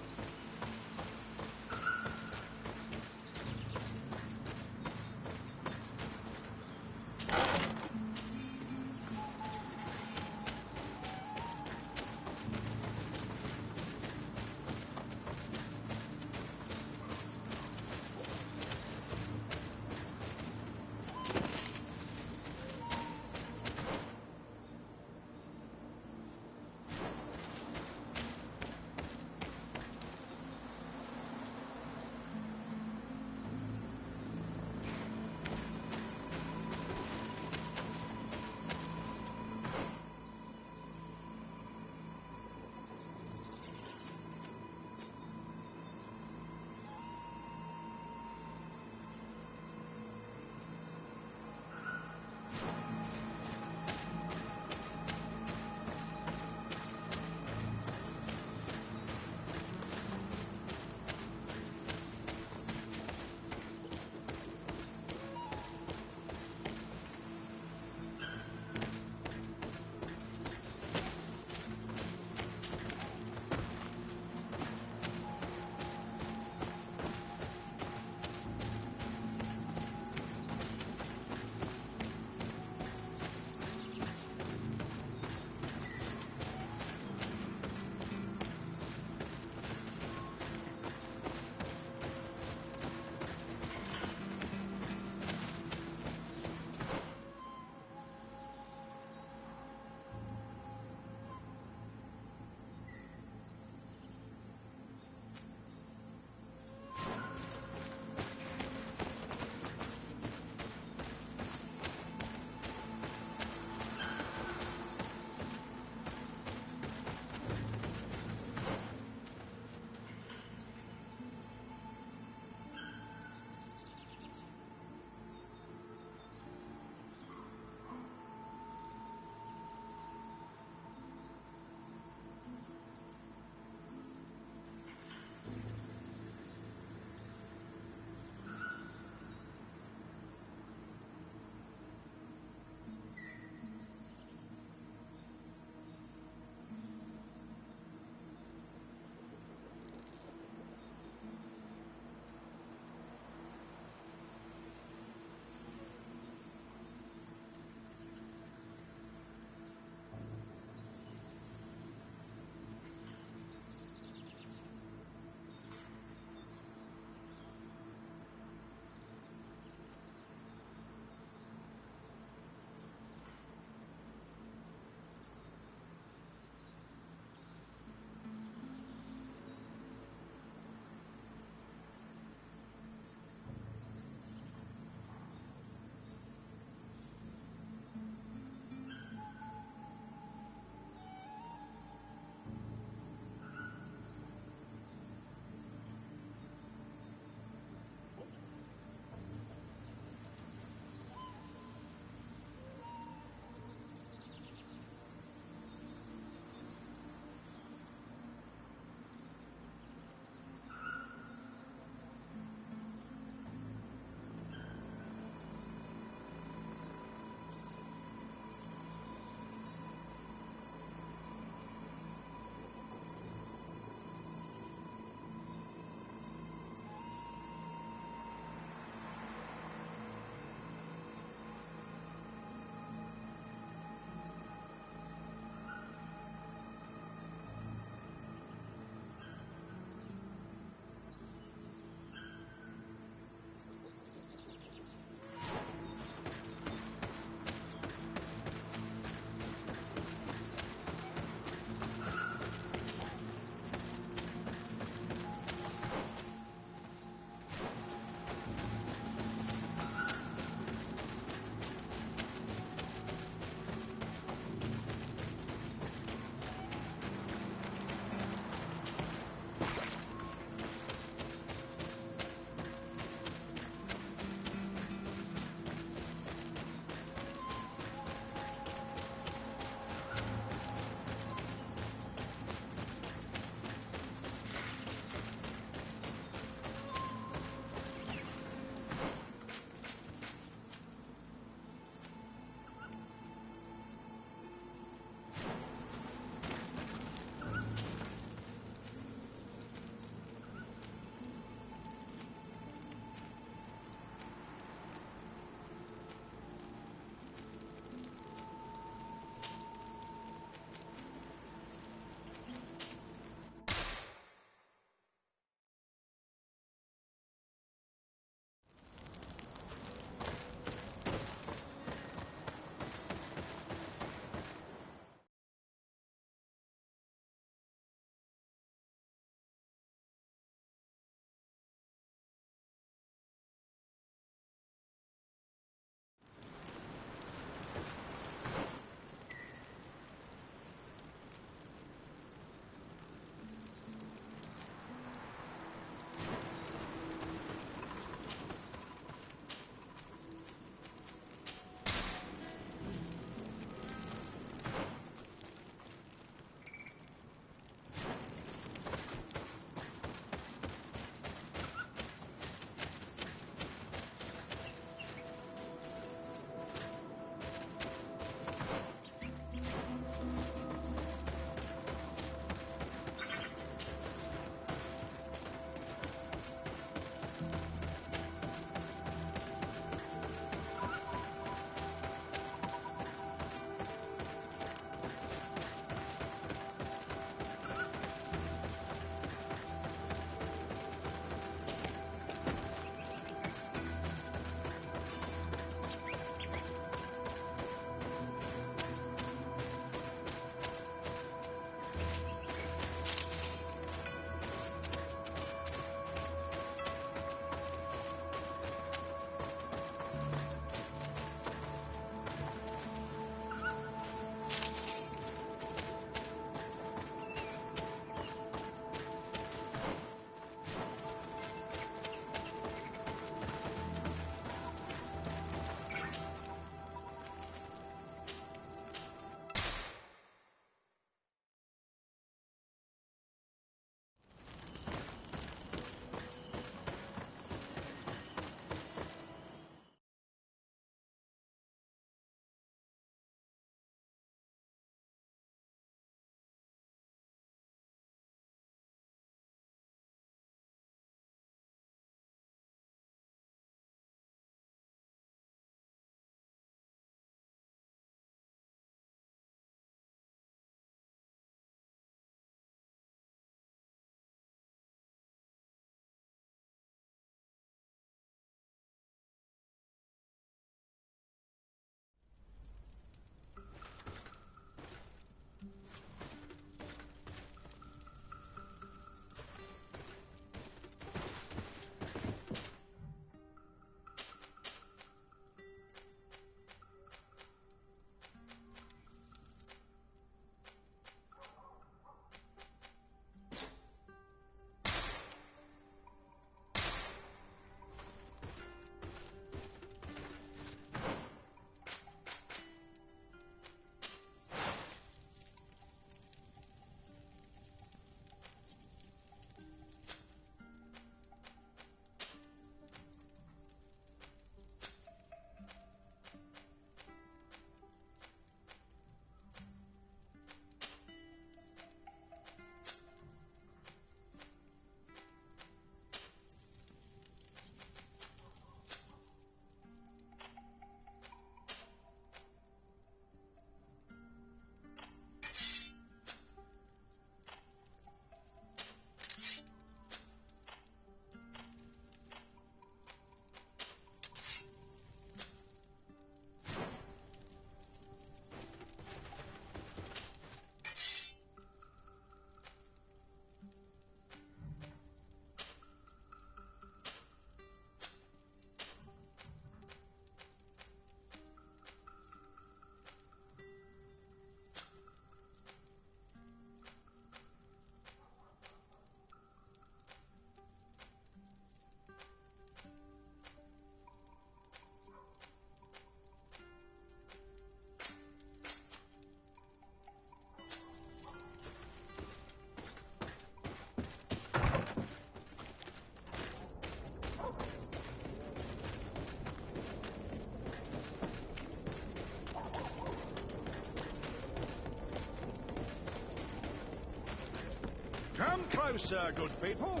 closer, good people.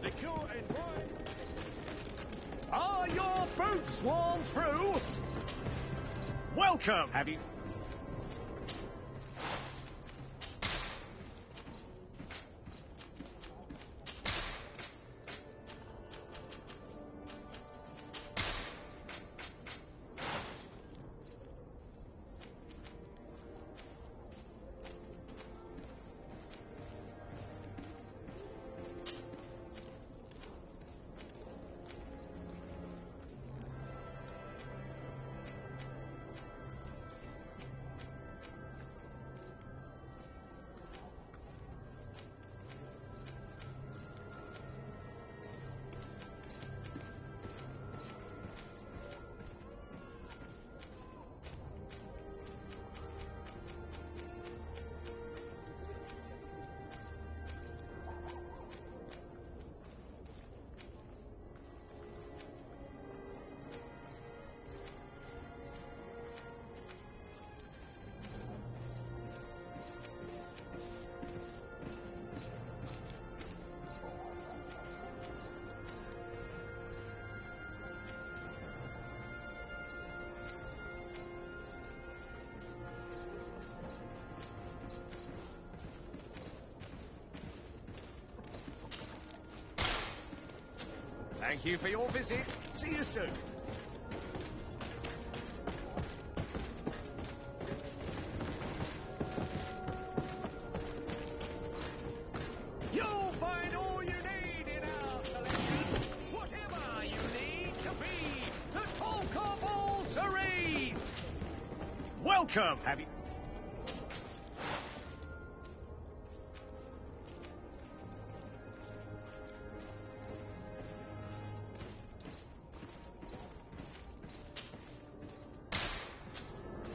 Liqueur and wine. Are your boots worn through? Welcome. Have you... Thank you for your visit. See you soon. You'll find all you need in our selection. Whatever you need to be the talk of all serene. Welcome. Have you...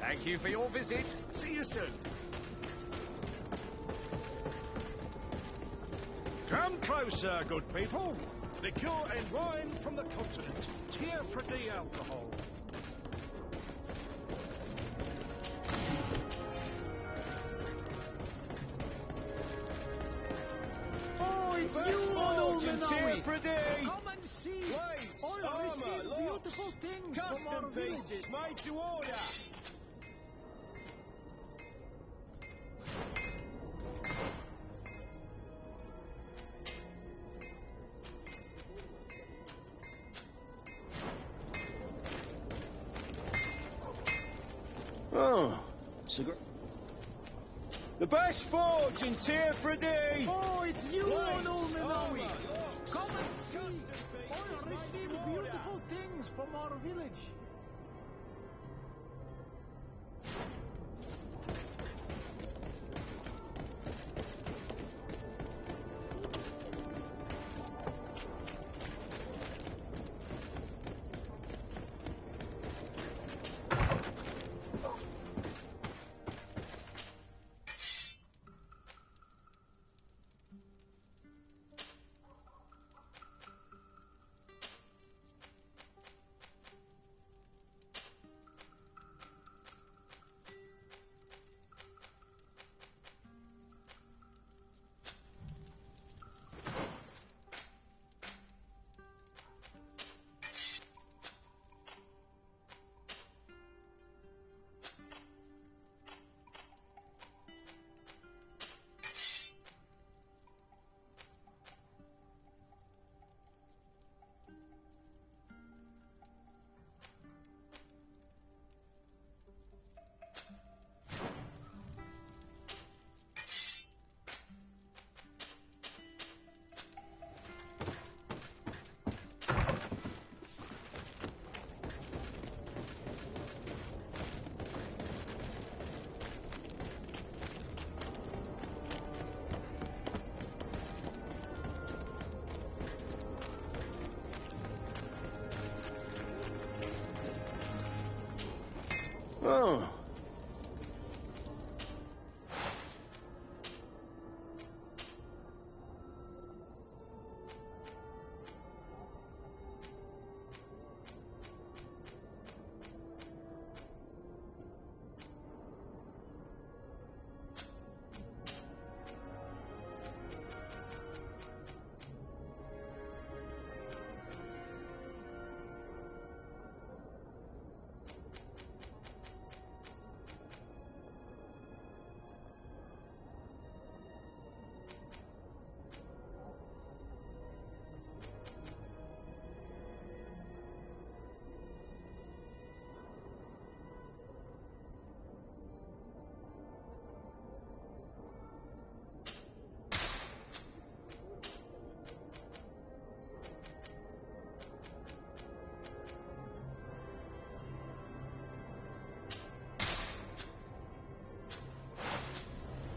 Thank you for your visit. See you soon. Come closer, good people. Liqueur and wine from the continent. Tier for the alcohol. Oh, it's you, Tier for the... Come and see. Blades, All armor, receive locks, beautiful things from our custom village. pieces made to order. Oh, cigarette. The best forge in Tier for the... Oh, it's you, Blades, Old armor, Menawi. locks, Come and see. custom All pieces made receive to order. beautiful things from our village.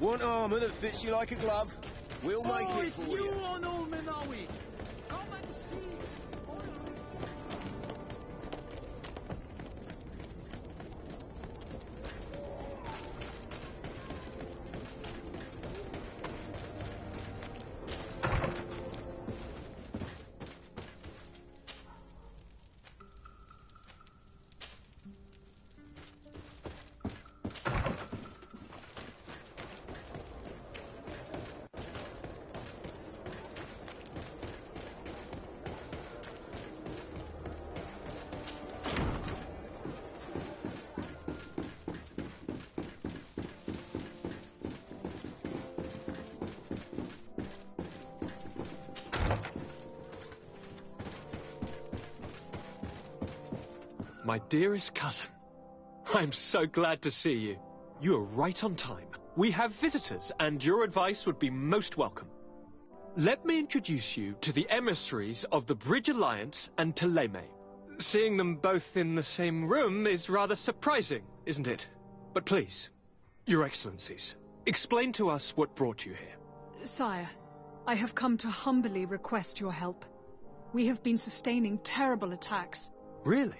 Want armor that fits you like a glove? We'll make Oh, it it's for you you. on Ulminawi! Come and see! My dearest cousin, I'm so glad to see you. You are right on time. We have visitors, and your advice would be most welcome. Let me introduce you to the emissaries of the Bridge Alliance and Teleme. Seeing them both in the same room is rather surprising, isn't it? But please, Your Excellencies, explain to us what brought you here. Sire, I have come to humbly request your help. We have been sustaining terrible attacks. Really?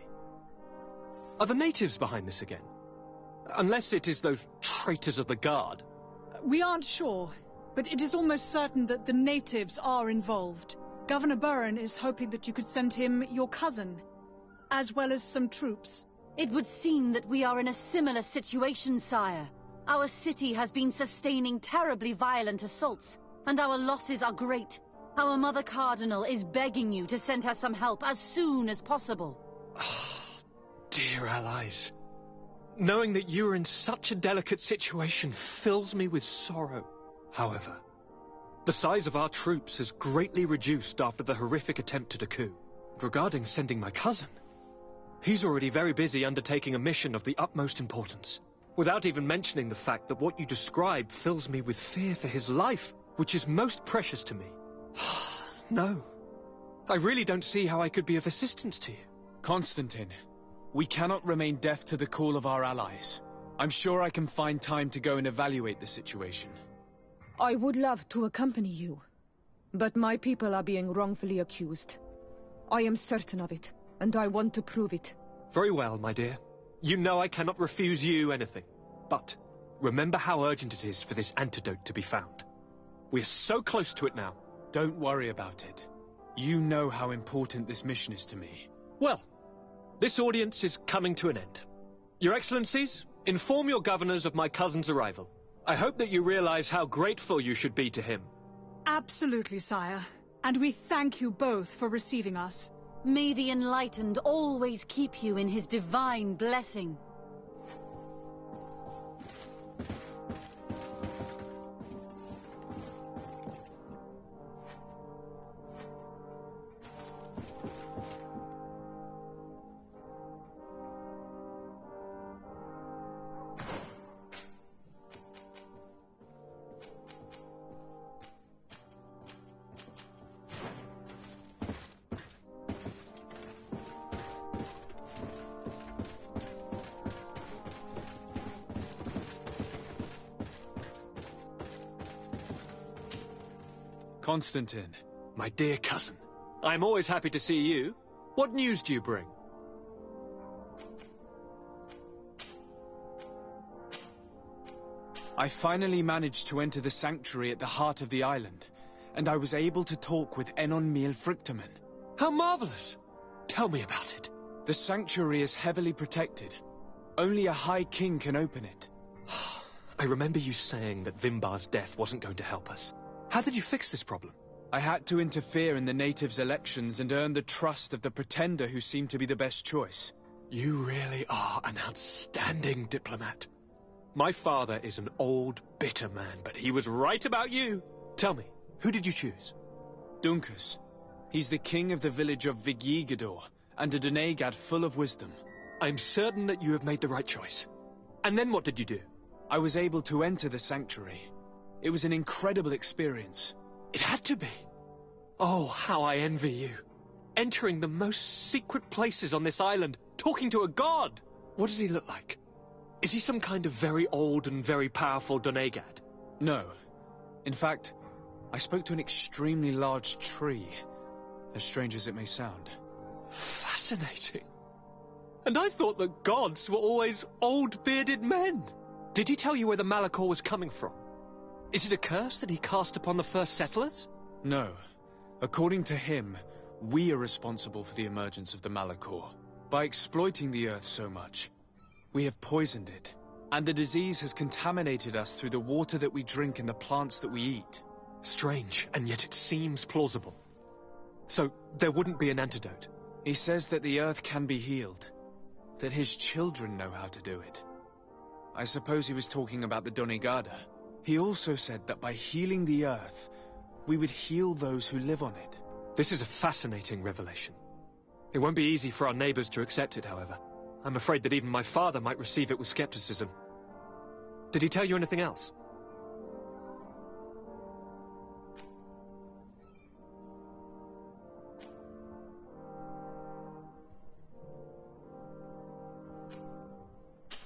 Are the natives behind this again? Unless it is those traitors of the Guard. We aren't sure, but it is almost certain that the natives are involved. Governor Burren is hoping that you could send him your cousin, as well as some troops. It would seem that we are in a similar situation, sire. Our city has been sustaining terribly violent assaults, and our losses are great. Our Mother Cardinal is begging you to send her some help as soon as possible. Dear allies, knowing that you are in such a delicate situation fills me with sorrow. However, the size of our troops has greatly reduced after the horrific attempt at a coup. Regarding sending my cousin, he's already very busy undertaking a mission of the utmost importance, without even mentioning the fact that what you describe fills me with fear for his life, which is most precious to me. No, I really don't see how I could be of assistance to you. Constantine, we cannot remain deaf to the call of our allies. I'm sure I can find time to go and evaluate the situation. I would love to accompany you, but my people are being wrongfully accused. I am certain of it, and I want to prove it. Very well, my dear. You know I cannot refuse you anything. But remember how urgent it is for this antidote to be found. We are so close to it now. Don't worry about it. You know how important this mission is to me. Well, this audience is coming to an end. Your Excellencies, inform your governors of my cousin's arrival. I hope that you realize how grateful you should be to him. Absolutely, sire. And we thank you both for receiving us. May the Enlightened always keep you in his divine blessing. Constantine. My dear cousin, I'm always happy to see you. What news do you bring? I finally managed to enter the sanctuary at the heart of the island, and I was able to talk with Enon Miel Frichtemann. How marvelous! Tell me about it. The sanctuary is heavily protected. Only a High King can open it. I remember you saying that Vinbarr's death wasn't going to help us. How did you fix this problem? I had to interfere in the natives' elections and earn the trust of the pretender who seemed to be the best choice. You really are an outstanding diplomat. My father is an old, bitter man, but he was right about you. Tell me, who did you choose? Dunkus. He's the king of the village of Vigyigador, and a Donegad full of wisdom. I'm certain that you have made the right choice. And then what did you do? I was able to enter the sanctuary. It was an incredible experience. It had to be. Oh, how I envy you. Entering the most secret places on this island, talking to a god. What does he look like? Is he some kind of very old and very powerful Donegad? No. In fact, I spoke to an extremely large tree, as strange as it may sound. Fascinating. And I thought that gods were always old bearded men. Did he tell you where the Malachor was coming from? Is it a curse that he cast upon the first settlers? No. According to him, we are responsible for the emergence of the Malachor. By exploiting the earth so much, we have poisoned it. And the disease has contaminated us through the water that we drink and the plants that we eat. Strange, and yet it seems plausible. So, there wouldn't be an antidote? He says that the earth can be healed. That his children know how to do it. I suppose he was talking about the Donegada. He also said that by healing the earth, we would heal those who live on it. This is a fascinating revelation. It won't be easy for our neighbors to accept it, however. I'm afraid that even my father might receive it with skepticism. Did he tell you anything else?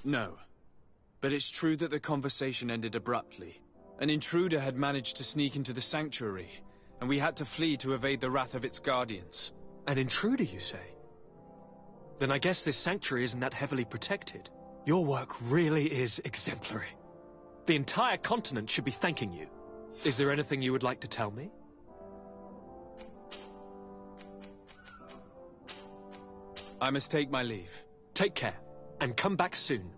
No. But it's true that the conversation ended abruptly. An intruder had managed to sneak into the sanctuary, and we had to flee to evade the wrath of its guardians. An intruder, you say? Then I guess this sanctuary isn't that heavily protected. Your work really is exemplary. The entire continent should be thanking you. Is there anything you would like to tell me? I must take my leave. Take care, and come back soon.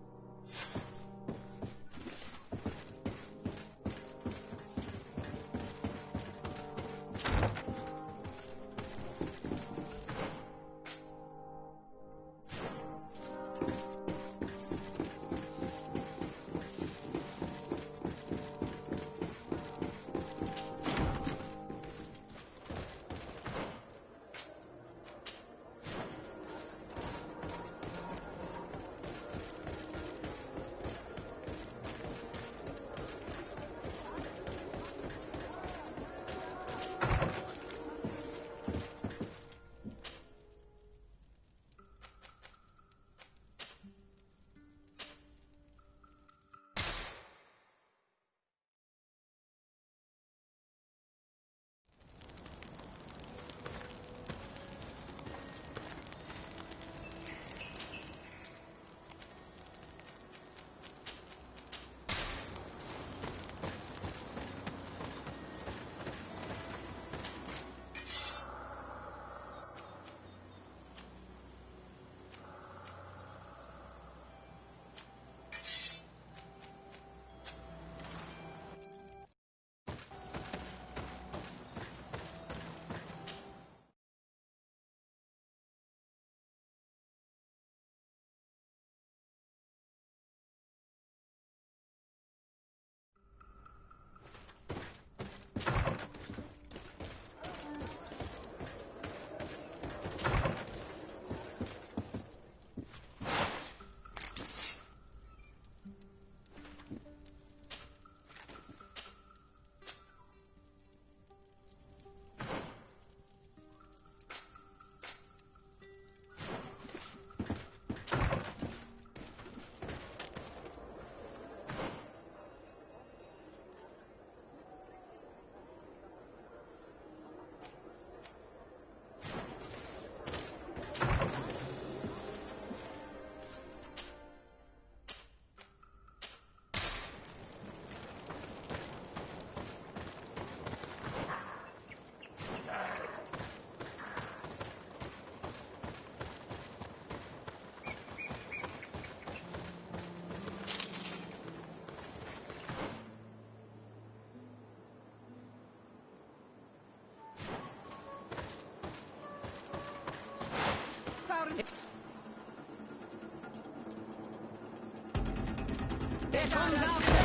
It comes out.